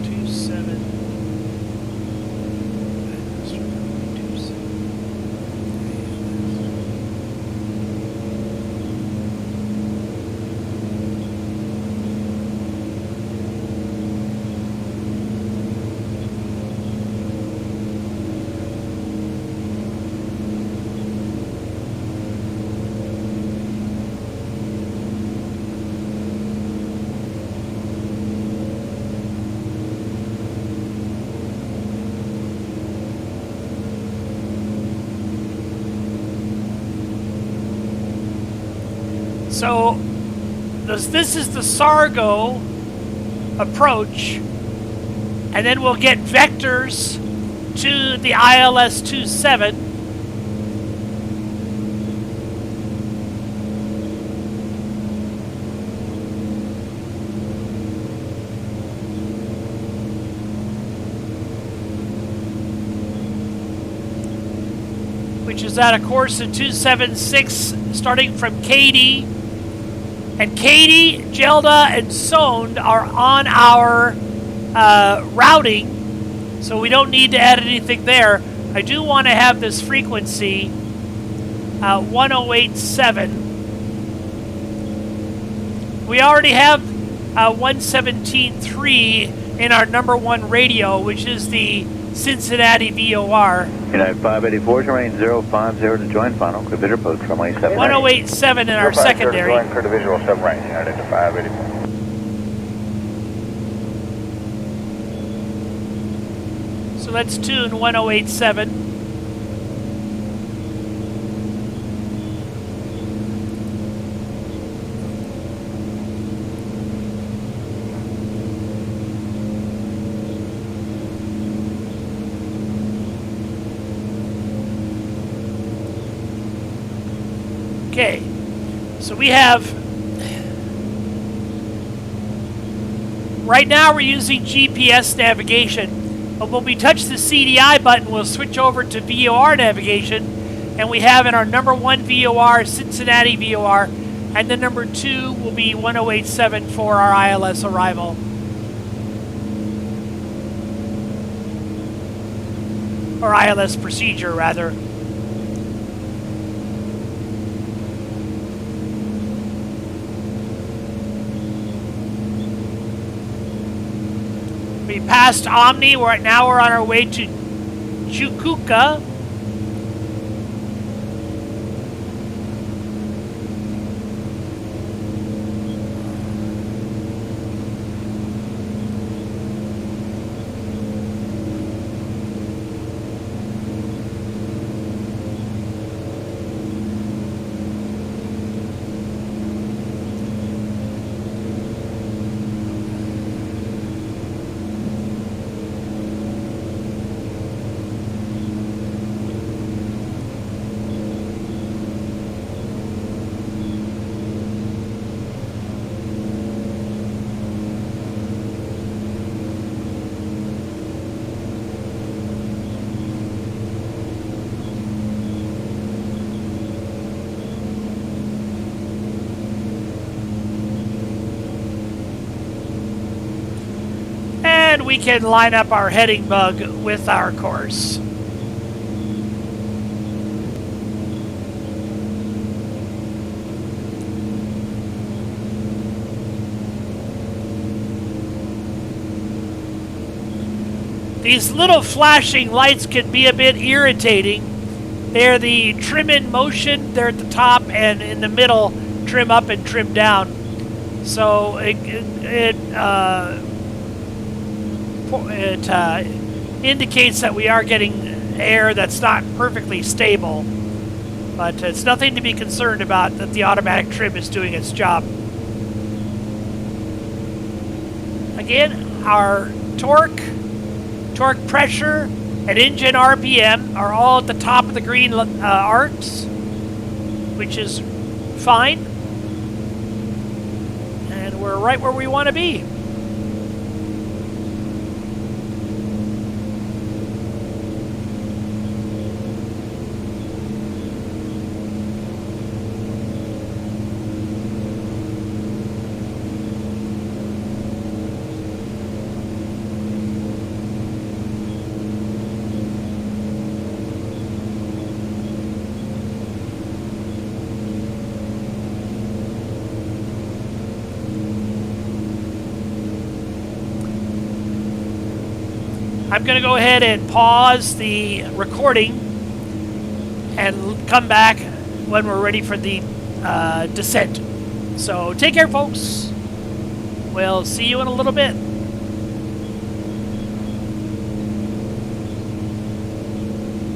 27. So this is the Sargo approach, and then we'll get vectors to the ILS-27. Which is at a course of 276 starting from Katy. And Katy, Gelda, and Sonde are on our routing, so we don't need to add anything there. I do want to have this frequency 1087. We already have 117.3 in our #1 radio, which is the Cincinnati VOR. United 584, terrain 050 to join final, clear visual approach from 7. 1087 in our secondary. Join clear to visual submarine, United 584. So let's tune 1087. Okay, so we have, right now we're using GPS navigation, but when we touch the CDI button, we'll switch over to VOR navigation, and we have in our #1 VOR, Cincinnati VOR, and the #2 will be 1087 for our ILS arrival. Or ILS procedure, rather. We passed Omni, now we're on our way to Chukuka. then we can line up our heading bug with our course. These little flashing lights can be a bit irritating. They're the trim in motion. They're at the top and in the middle, trim up and trim down. So it indicates that we are getting air that's not perfectly stable. But it's nothing to be concerned about, that the automatic trim is doing its job. Again, our torque pressure, and engine RPM are all at the top of the green arcs, which is fine. And we're right where we want to be. I'm going to go ahead and pause the recording and come back when we're ready for the descent. So take care, folks. We'll see you in a little bit.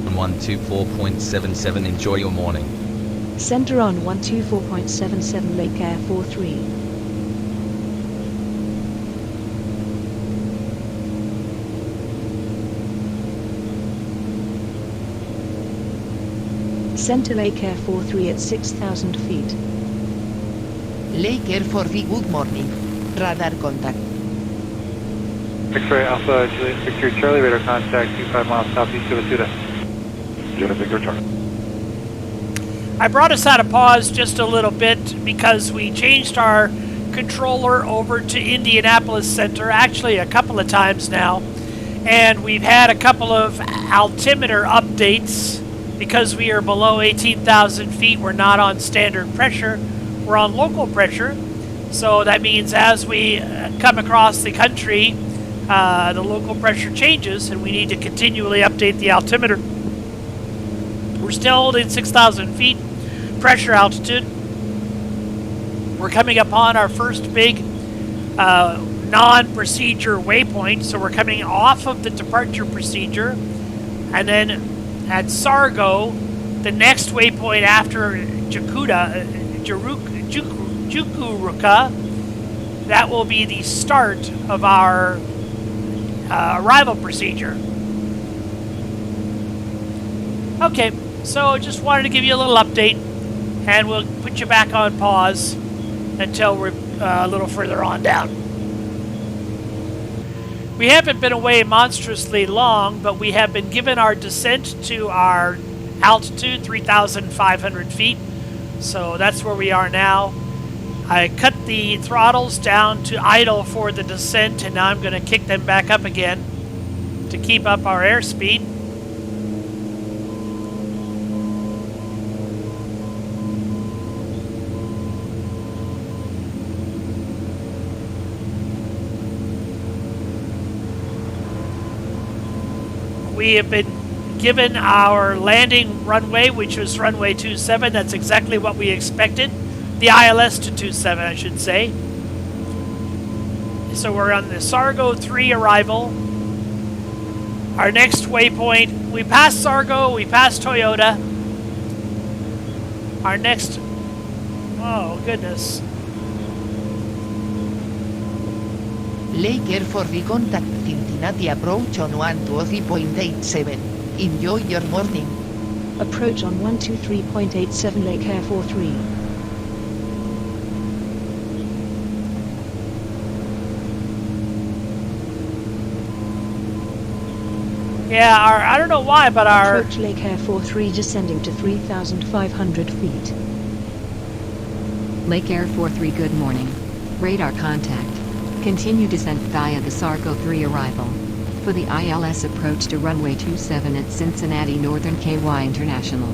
On 124.77, enjoy your morning. Center on 124.77 Lake Air 43. Center Lake Air 43 at 6,000 feet. Lake Air 43, good morning. Radar contact. X-ray Alpha, Juliet Victor Charlie, radar contact 25 miles southeast of Atuda. Juliet Victor Charlie. I brought us out of pause just a little bit because we changed our controller over to Indianapolis Center, actually a couple of times now. And we've had a couple of altimeter updates. Because we are below 18,000 feet, we're not on standard pressure, we're on local pressure. So that means as we come across the country, the local pressure changes and we need to continually update the altimeter. We're still holding 6,000 feet pressure altitude. We're coming upon our first big non-procedure waypoint, so we're coming off of the departure procedure, and then at Sargo, the next waypoint after Jukuruka, that will be the start of our arrival procedure. Okay, so just wanted to give you a little update, and we'll put you back on pause until we're a little further on down. We haven't been away monstrously long, but we have been given our descent to our altitude, 3,500 feet. So that's where we are now. I cut the throttles down to idle for the descent, and now I'm going to kick them back up again to keep up our airspeed. We have been given our landing runway, which was runway 27. That's exactly what we expected. The ILS to 27, I should say. So we're on the Sargo 3 arrival. Our next waypoint, we passed Sargo, we passed Toyota. Our next, oh goodness. Lake Air 40 contact Cincinnati approach on 123.87. Enjoy your morning. Approach on 123.87 Lake Air 43. Yeah, I don't know why, but our... Approach Lake Air 43 descending to 3,500 feet. Lake Air 43, good morning. Radar contact. Continue descent via the Sargo 3 arrival. For the ILS approach to runway 27 at Cincinnati Northern KY International.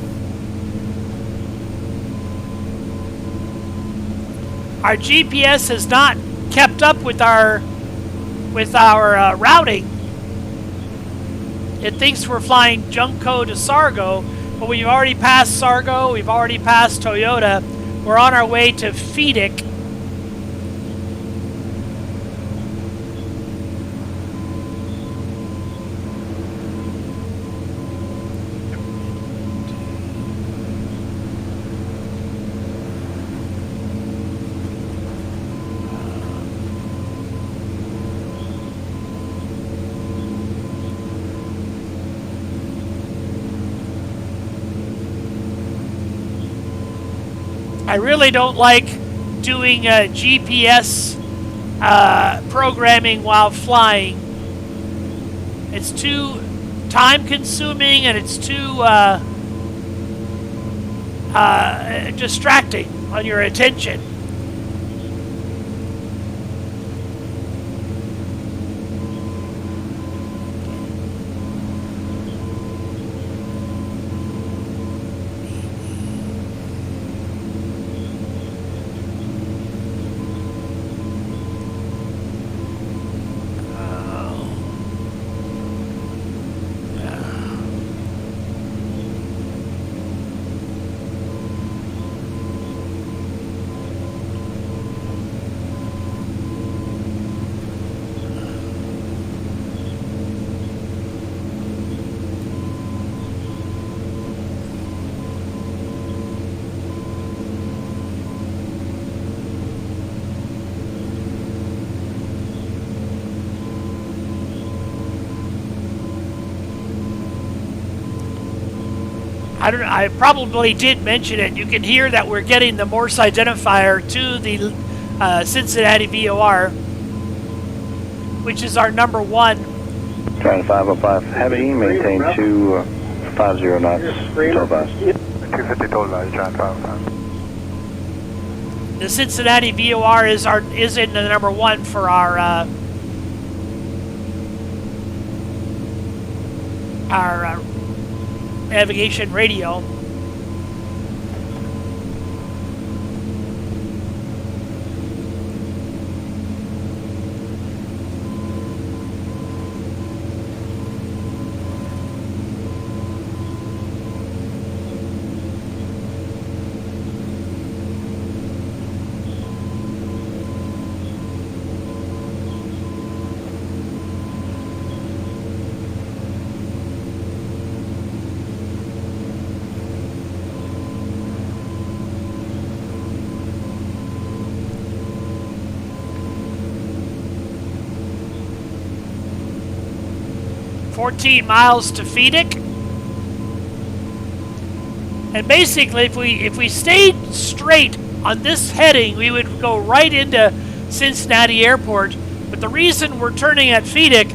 Our GPS has not kept up with our routing. It thinks we're flying Junco to Sargo, but we've already passed Sargo, we've already passed Toyota. We're on our way to Phoenix. I really don't like doing GPS programming while flying. It's too time consuming and it's too distracting on your attention. I probably did mention it. You can hear that we're getting the Morse identifier to the Cincinnati VOR, which is our number one. Trying 505 heavy, maintain 250 knots, turbines. 250 total, trying 505. The Cincinnati VOR is in the number one for our navigation radio. Miles to Phoenix, and basically if we stayed straight on this heading, we would go right into Cincinnati Airport. But the reason we're turning at Phoenix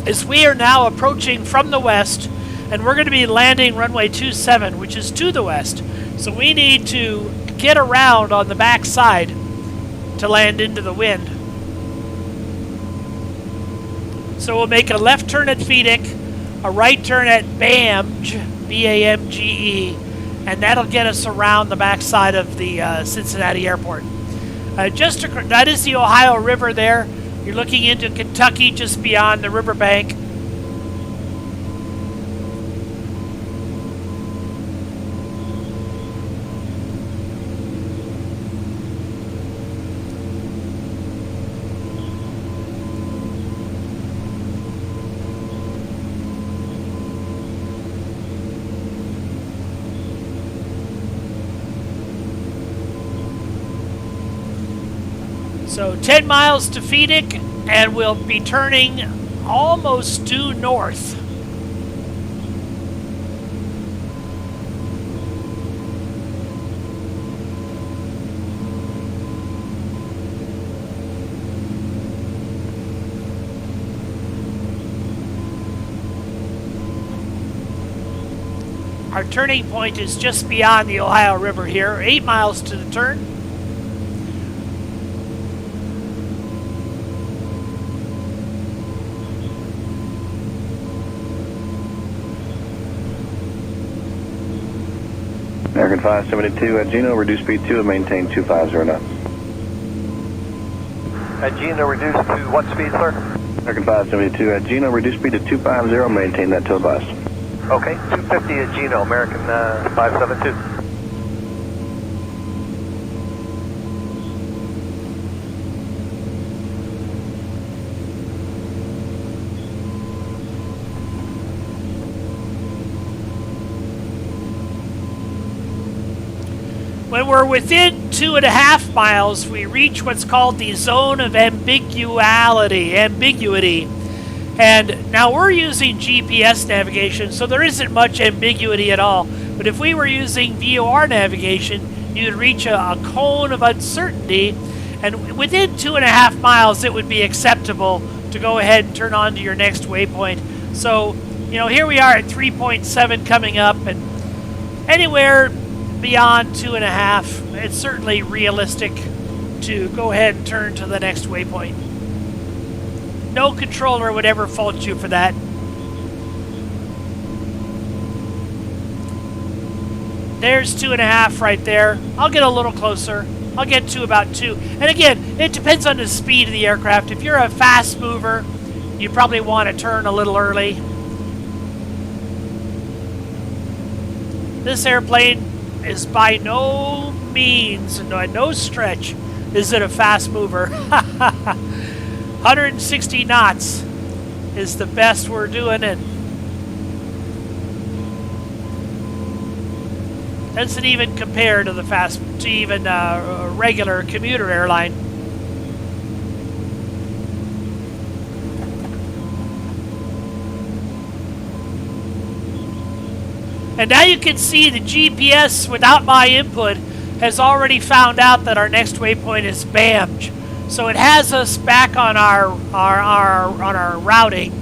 is we are now approaching from the west, and we're going to be landing runway 27, which is to the west. So we need to get around on the back side to land into the wind. So we'll make a left turn at Phoenix, a right turn at BAMGE, B-A-M-G-E, and that'll get us around the backside of the Cincinnati Airport. That is the Ohio River there. You're looking into Kentucky just beyond the riverbank. So 10 miles to Phoenix, and we'll be turning almost due north. Our turning point is just beyond the Ohio River here, 8 miles to the turn. American 572 at Geno, reduce speed 2 and maintain 250 knots. At Geno, reduce to what speed, sir? American 572 at Geno, reduce speed to 250, maintain that till advised. Okay, 250 at Geno, American 572. When we're within 2.5 miles, we reach what's called the zone of ambiguity. And now we're using GPS navigation, so there isn't much ambiguity at all. But if we were using VOR navigation, you'd reach a cone of uncertainty, and within 2.5 miles, it would be acceptable to go ahead and turn on to your next waypoint. So, you know, here we are at 3.7 coming up, and anywhere beyond 2.5, it's certainly realistic to go ahead and turn to the next waypoint. No controller would ever fault you for that. There's 2.5 right there. I'll get a little closer. I'll get to about 2. And again, it depends on the speed of the aircraft. If you're a fast mover, you probably want to turn a little early. This airplane is by no means, no stretch, is it a fast mover. 160 knots is the best we're doing, and doesn't even compare to even a regular commuter airline. And now you can see the GPS, without my input, has already found out that our next waypoint is BAMJ. So it has us back on our routing.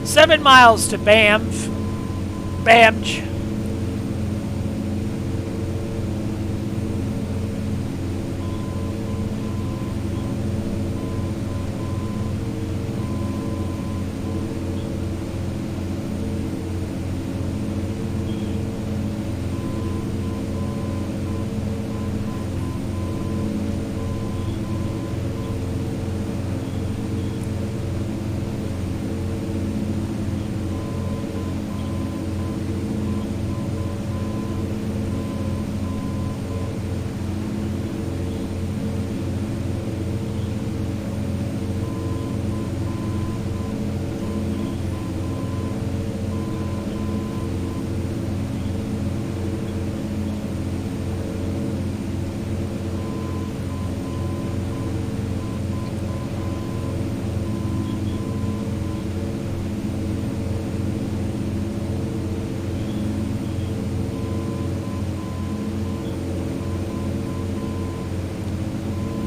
Seven miles to BAMJ.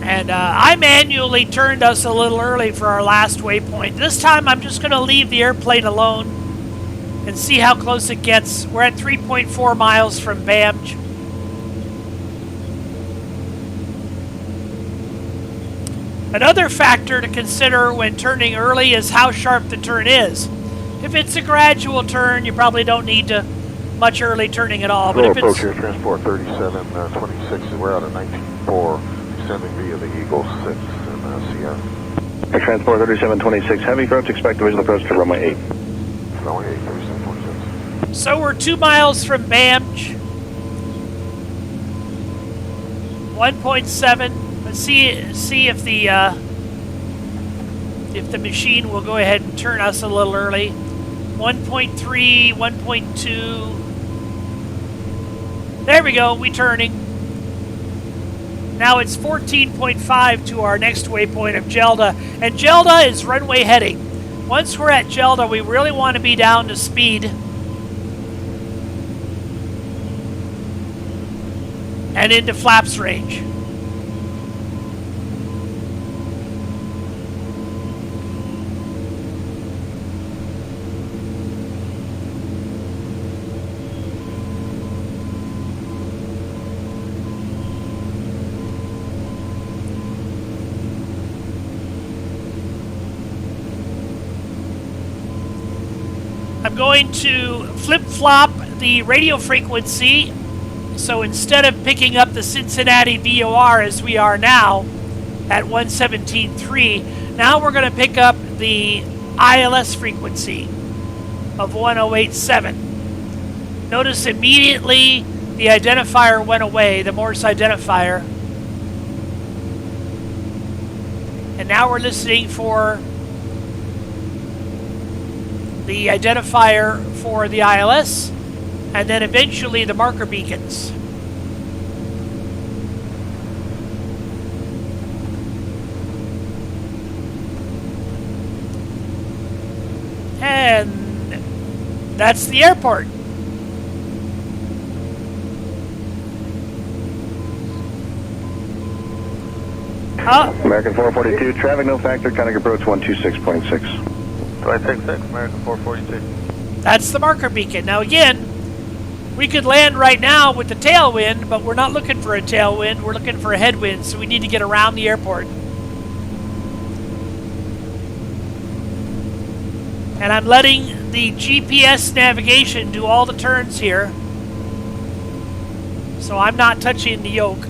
And I manually turned us a little early for our last waypoint. This time I'm just going to leave the airplane alone and see how close it gets. We're at 3.4 miles from BAMJ. Another factor to consider when turning early is how sharp the turn is. If it's a gradual turn, you probably don't need to much early turning at all. But if approach it's here, transport 3726, we're out at 19.4, descending via the Eagle 6 and Sierra. Transport 3726, heavy approach, expect visual approach to runway 8. Runway 8, 3726. So we're 2 miles from BAMJ. 1.7. Let's see if the machine will go ahead and turn us a little early. 1.3, 1.2. There we go, we turning. Now it's 14.5 to our next waypoint of Gelda. And Gelda is runway heading. Once we're at Gelda, we really want to be down to speed. And into flaps range. I'm going to flip-flop the radio frequency. So instead of picking up the Cincinnati VOR as we are now at 117.3, now we're going to pick up the ILS frequency of 1087. Notice immediately the identifier went away, the Morse identifier. And now we're listening for the identifier for the ILS, and then eventually the marker beacons. And that's the airport. American 442, traffic no factor, contact approach 126.6. 266, American 442. That's the marker beacon. Now again, we could land right now with the tailwind, but we're not looking for a tailwind, we're looking for a headwind, so we need to get around the airport. And I'm letting the GPS navigation do all the turns here, so I'm not touching the yoke.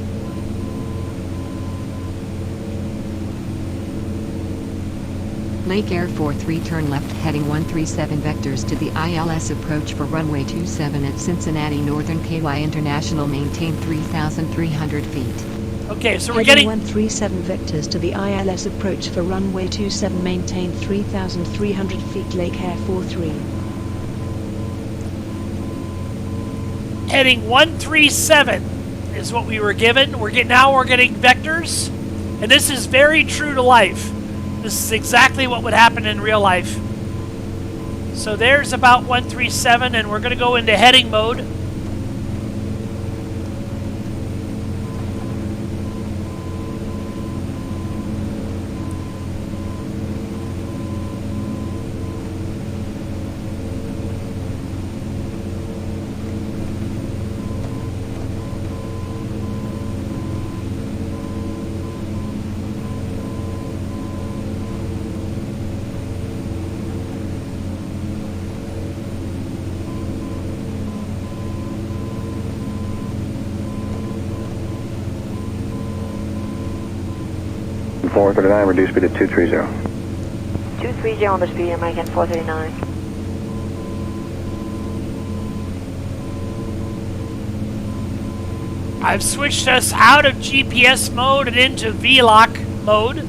Lake Air 43, turn left heading 137 vectors to the ILS approach for runway 27 at Cincinnati Northern KY International, maintain 3,300 feet. Okay, so we're Heading getting 137 vectors to the ILS approach for runway 27, maintain 3,300 feet, Lake Air 43. heading 137 is what we were given. Now we're getting vectors, and this is very true to life. This is exactly what would happen in real life. So there's about 137, and we're going to go into heading mode. American 439, reduce speed to 230. 230 on the speed, American 439. I've switched us out of GPS mode and into VLOC mode.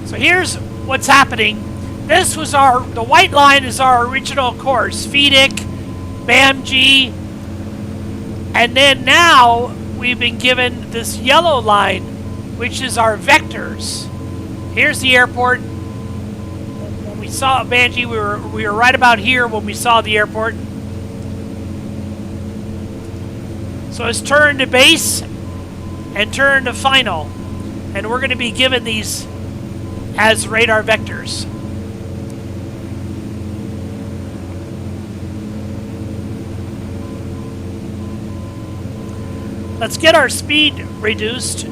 So here's what's happening. This was the white line is our original course, FEDIC, BAMG, and then now we've been given this yellow line, which is our vectors. Here's the airport. When we saw BAMG, we were right about here when we saw the airport. So it's turn to base and turn to final, and we're going to be given these as radar vectors. Let's get our speed reduced.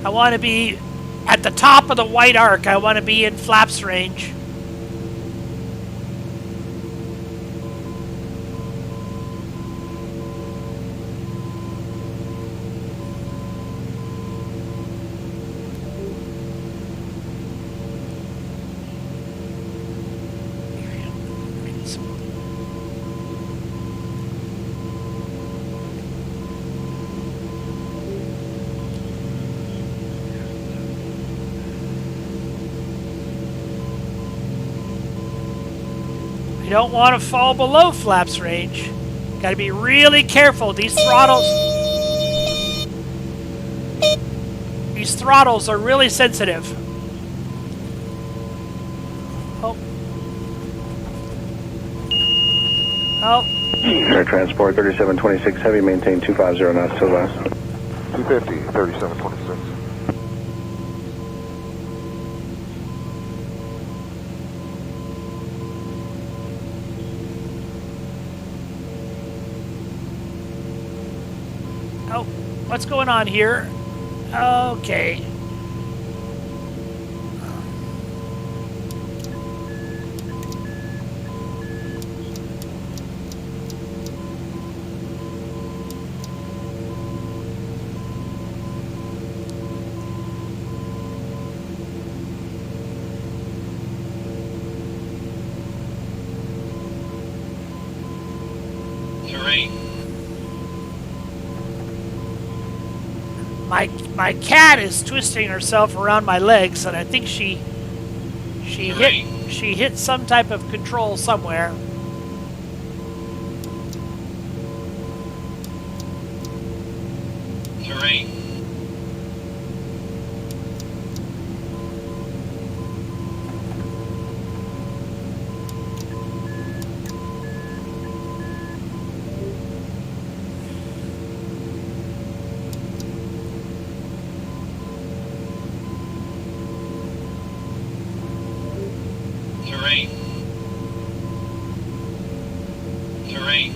I want to be at the top of the white arc. I want to be in flaps range. You don't want to fall below flaps range. Got to be really careful. These throttles are really sensitive. Oh. Oh. Air Transport 3726 Heavy, maintain 250 knots till last. 250, 3726. Oh, what's going on here? Okay. Terrain. My cat is twisting herself around my legs, and I think she hit some type of control somewhere. Terrain. Terrain. Terrain.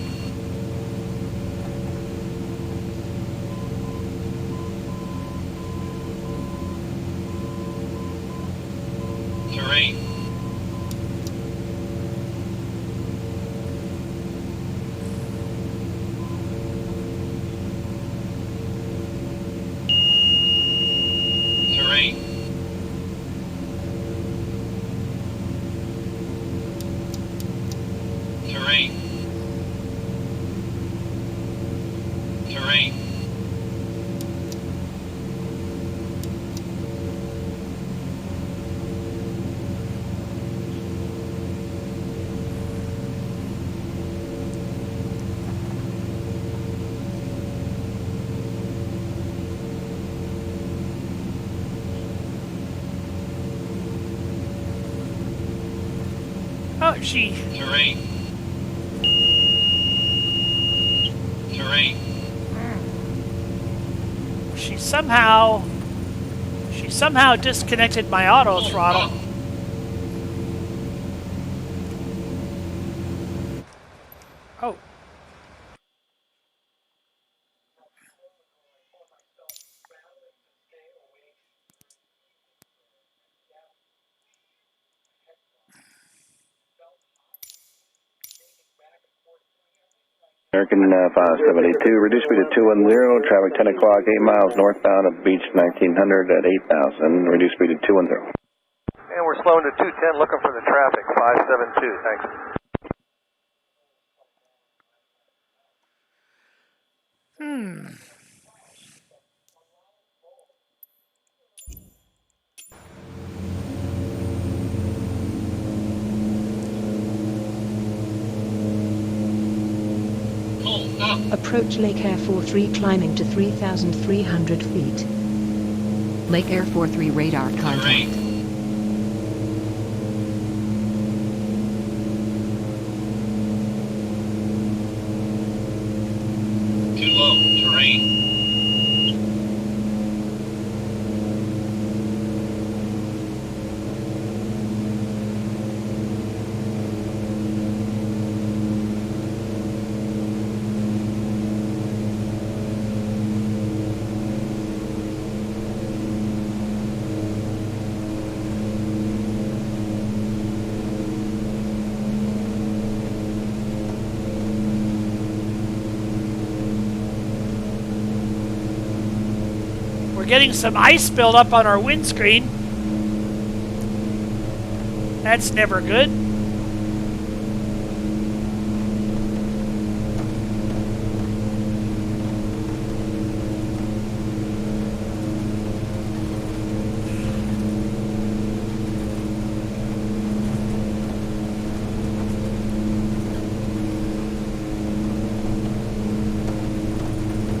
Terrain. Terrain. Terrain. Terrain. Oh, she. Terrain. Terrain. She somehow disconnected my auto throttle. Oh. American 572, reduce speed to 210, traffic 10 o'clock, 8 miles northbound of Beach 1900 at 8,000, reduce speed to 210. And we're slowing to 210, looking for the traffic, 572, thanks. Approach Lake Air 43 climbing to 3,300 feet. Lake Air 43 radar contact. Too low. Terrain. Getting some ice buildup on our windscreen. That's never good.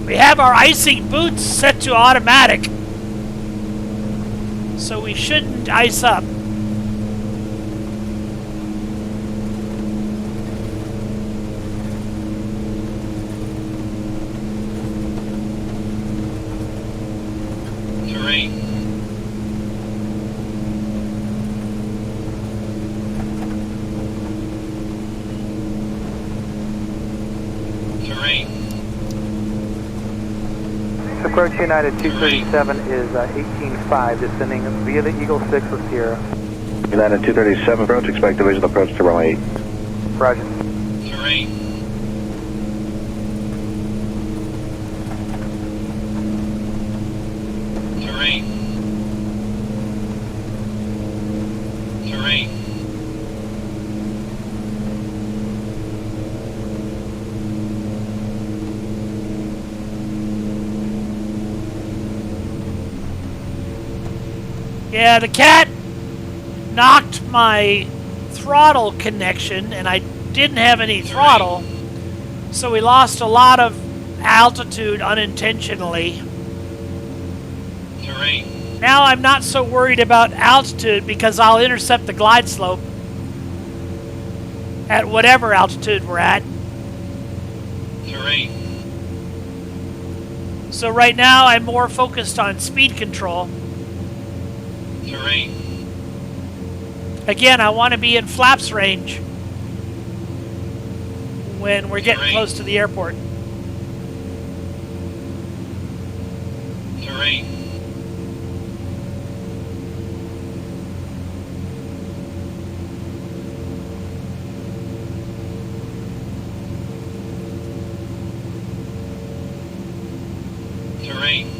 We have our icing boots set to automatic, so we shouldn't ice up. Approach United 237 is 18.5, descending via the Eagle 6 with Sierra. United 237, approach, expect division approach to runway 8. Roger. Terrain. Terrain. Terrain. Yeah, the cat knocked my throttle connection, and I didn't have any throttle, so we lost a lot of altitude unintentionally. Terrain. Now I'm not so worried about altitude because I'll intercept the glide slope at whatever altitude we're at. Terrain. So right now I'm more focused on speed control. Terrain. Again, I want to be in flaps range when we're getting close to the airport. Terrain. Terrain.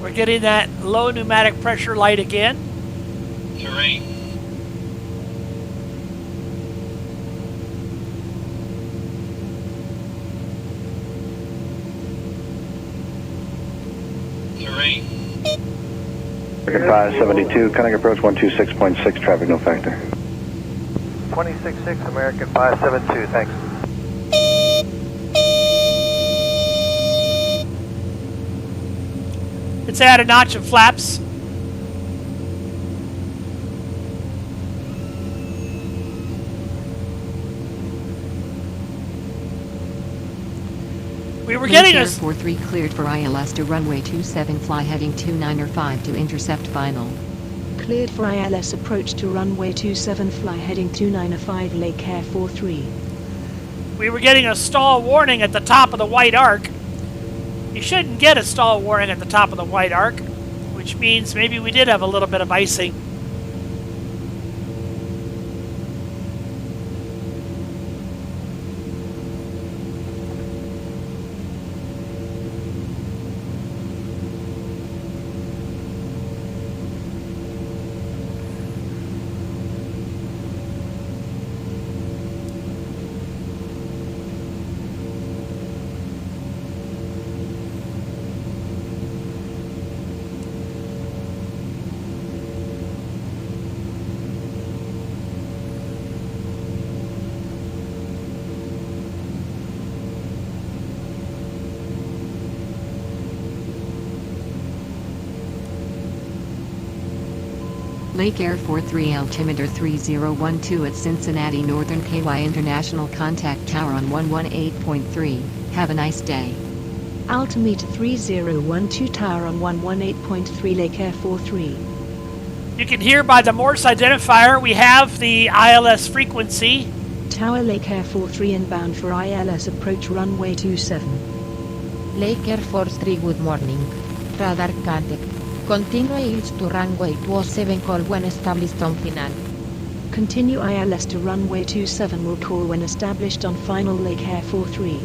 We're getting that low pneumatic pressure light again. Terrain. Terrain. American 572, cutting approach 126.6, traffic no factor. 26.6, American 572, thanks. Let's add a notch of flaps. We were getting a 43 cleared for ILS to runway 27, fly heading 2905 to intercept final. Cleared for ILS approach to runway 27, fly heading 2905, Lake Air 43. We were getting a stall warning at the top of the white arc. You shouldn't get a stall warning at the top of the white arc, which means maybe we did have a little bit of icing. Lake Air 43, altimeter 3012 at Cincinnati Northern KY International, contact tower on 118.3. Have a nice day. Altimeter 3012, tower on 118.3, Lake Air 43. You can hear by the Morse identifier we have the ILS frequency. Tower Lake Air 43 inbound for ILS approach runway 27. Lake Air 43, good morning. Radar contact. Continue ILS to runway 27, call when established on final. Continue ILS to runway 27, will call when established on final, Lake Air 43.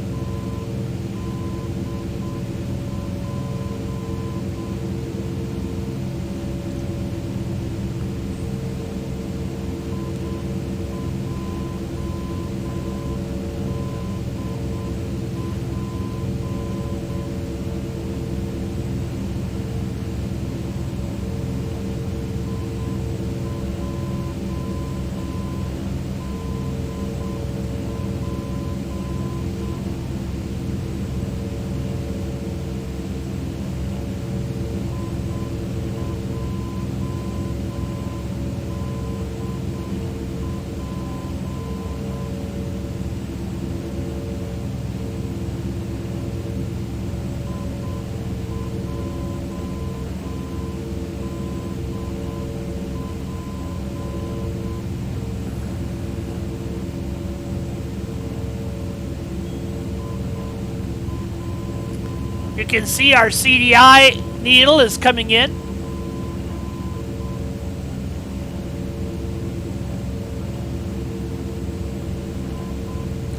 can see our CDI needle is coming in.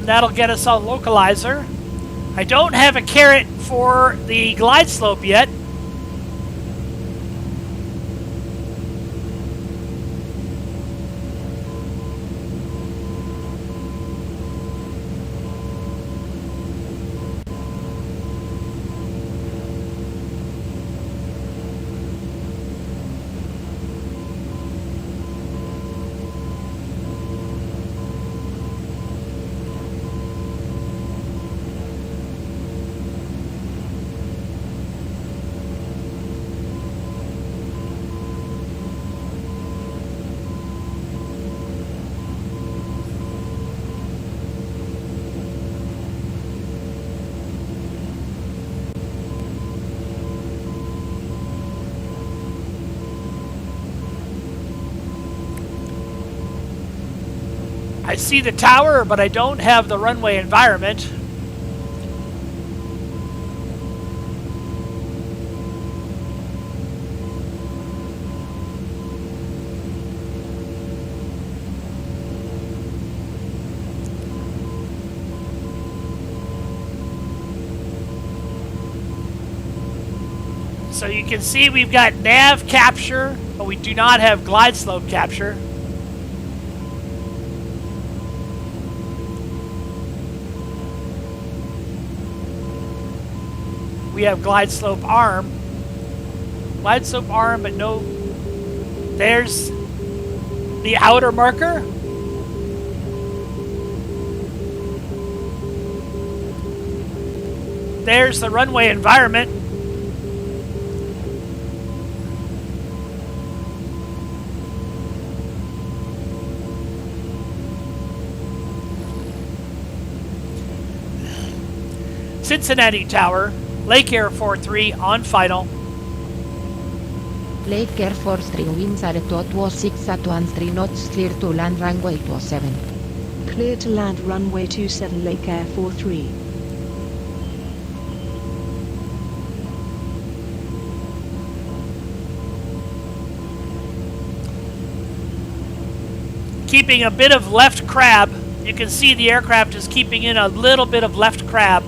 That'll get us on localizer. I don't have a carrot for the glide slope yet. I see the tower, but I don't have the runway environment. So you can see we've got nav capture, but we do not have glide slope capture. We have glide slope arm. Glide slope arm, but no. There's the outer marker. There's the runway environment. Cincinnati Tower. Lake Air 43 on final. Lake Air Force 3 winds are at 206 at 13 knots, clear to land runway 27. Clear to land runway 27 Lake Air 43. Keeping a bit of left crab. You can see the aircraft is keeping in a little bit of left crab.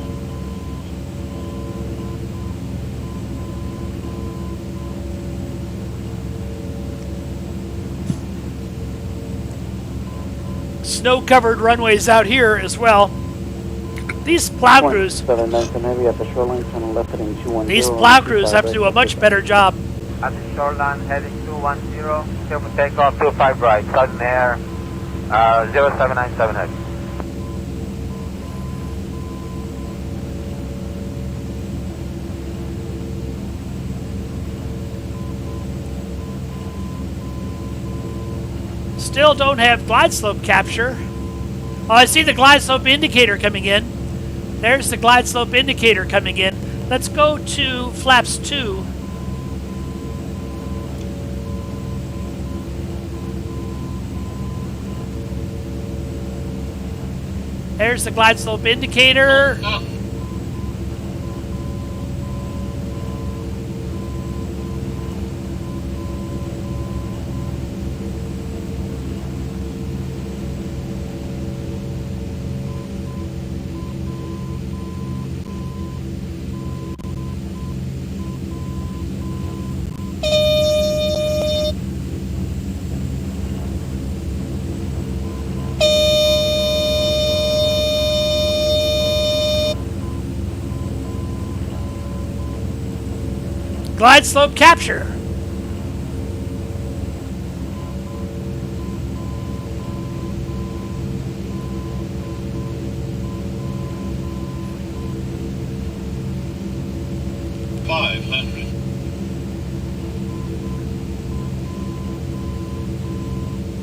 Snow-covered runways out here as well. These plow crews. These plow crews have to do a much better job. At the shoreline, heading 210, clear for takeoff, 25 right, sudden air, 0797 heavy. Still don't have glide slope capture. Oh, I see the glide slope indicator coming in. There's the glide slope indicator coming in. Let's go to flaps 2. There's the glide slope indicator. Glide slope capture.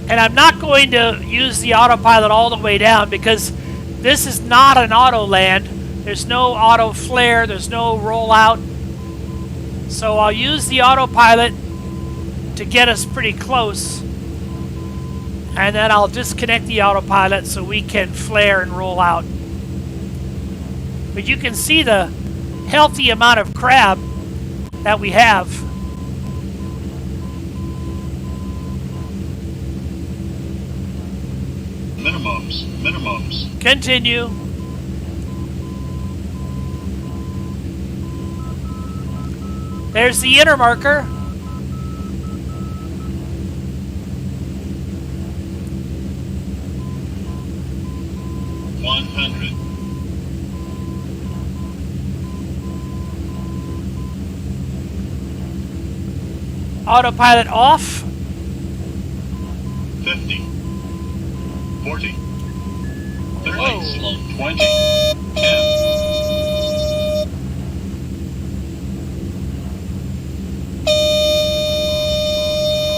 And I'm not going to use the autopilot all the way down because this is not an auto land. There's no auto flare, there's no rollout. So I'll use the autopilot to get us pretty close. And then I'll disconnect the autopilot so we can flare and roll out. But you can see the healthy amount of crab that we have. Minimums. Continue. There's the inner marker. Autopilot off. 50. 40. 30. Whoa. 20. 10.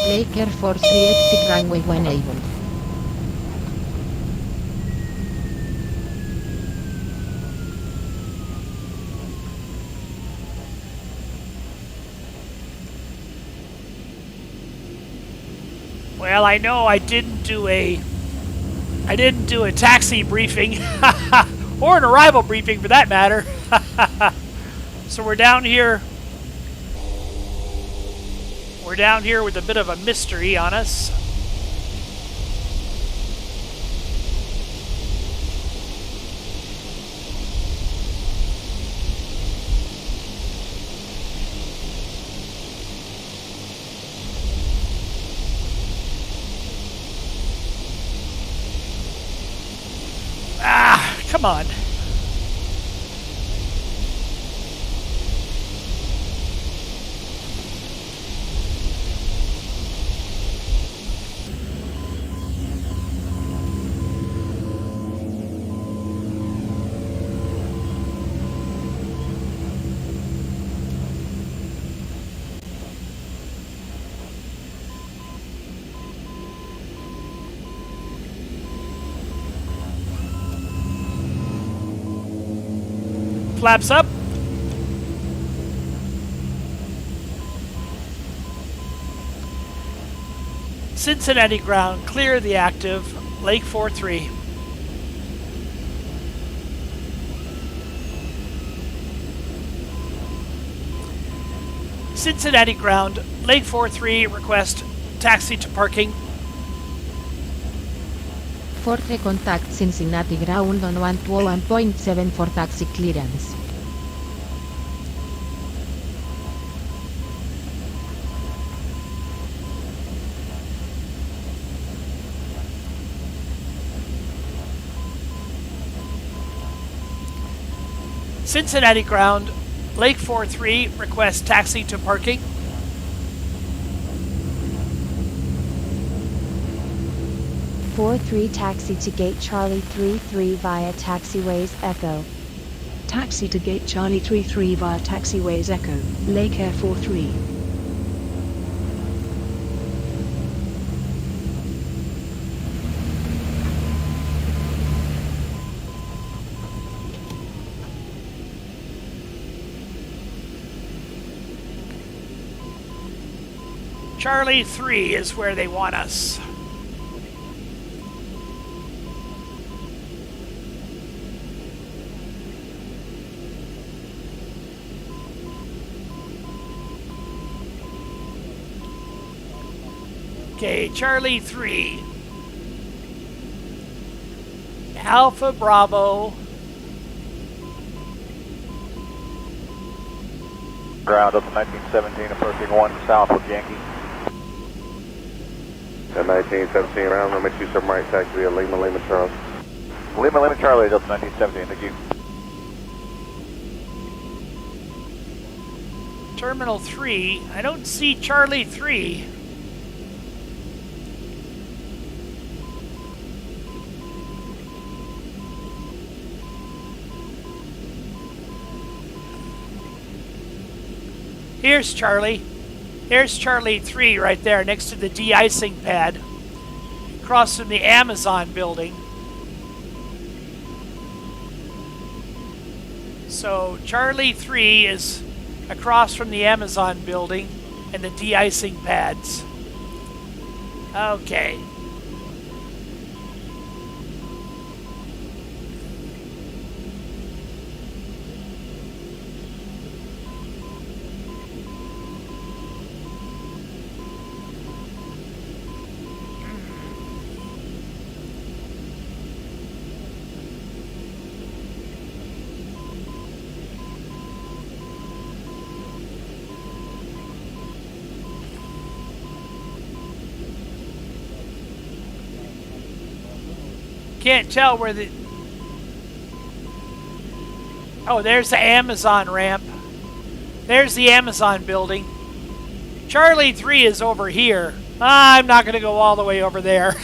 Lake Air Force 3 exit runway when able. Well, I know I didn't do a taxi briefing or an arrival briefing for that matter. So we're down here. We're down here with a bit of a mystery on us. Come on. Flaps up. Cincinnati ground, clear the active, Lake 43. Cincinnati ground, Lake 43, request taxi to parking. Forte contact Cincinnati ground on 121.7 for taxi clearance. Cincinnati ground, Lake 43, request taxi to parking. Four 3 taxi to gate Charlie 33 via taxiways Echo. Taxi to gate Charlie 33 via taxiways Echo, Lake Air 43. Charlie 3 is where they want us. Okay, Charlie 3. Alpha Bravo. Ground up to 1917, approaching 1 south with Yankee. At 1917 round, number 27 right, taxi via Lima Charles. Lima Charlie, Delta 1917, thank you. Terminal 3, I don't see Charlie 3. Here's Charlie. There's Charlie 3 right there next to the de-icing pad. Across from the Amazon building. So Charlie 3 is across from the Amazon building and the de-icing pads. Okay. Can't tell where the... Oh, there's the Amazon ramp. There's the Amazon building. Charlie 3 is over here. I'm not going to go all the way over there.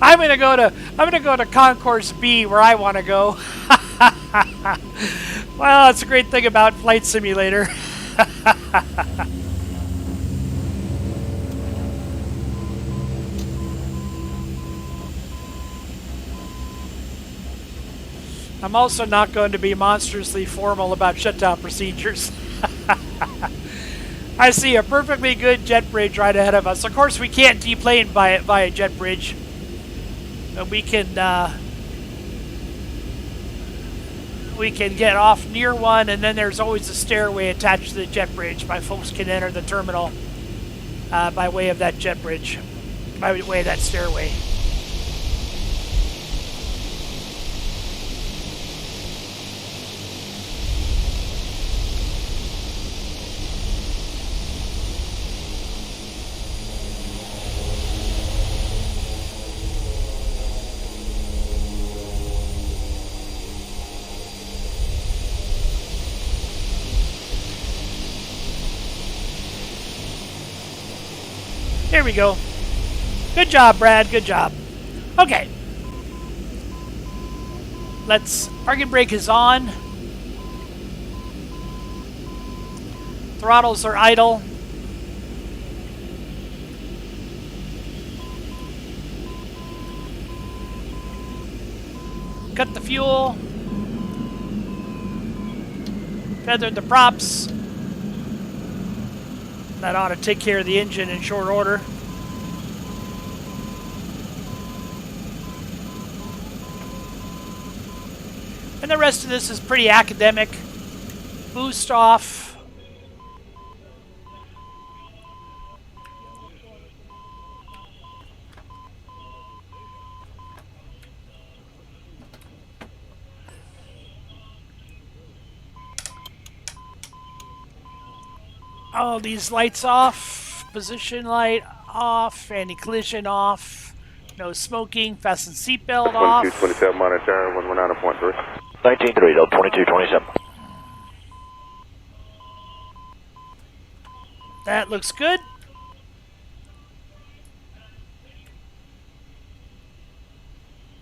I'm going to go to Concourse B where I want to go. Well, that's a great thing about Flight Simulator. I'm also not going to be monstrously formal about shutdown procedures. I see a perfectly good jet bridge right ahead of us. Of course, we can't deplane via jet bridge. But we can get off near one, and then there's always a stairway attached to the jet bridge. My folks can enter the terminal by way of that jet bridge, by way of that stairway. There we go. Good job, Brad. Good job. Okay. Parking brake is on. Throttles are idle. Cut the fuel. Feathered the props. That ought to take care of the engine in short order. And the rest of this is pretty academic. Boost off. All these lights off, position light off, anti-collision off, no smoking, fasten seatbelt off. 2227 monitor, 119.3. 19.3, 2227. That looks good.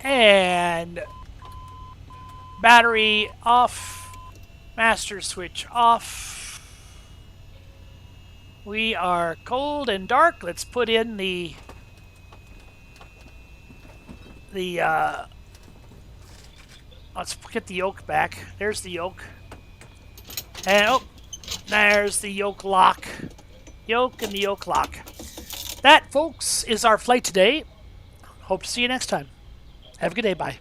And battery off, master switch off. We are cold and dark. Let's put in the let's get the yoke back. There's the yoke. And oh, there's the yoke lock. Yoke and the yoke lock. That, folks, is our flight today. Hope to see you next time. Have a good day. Bye.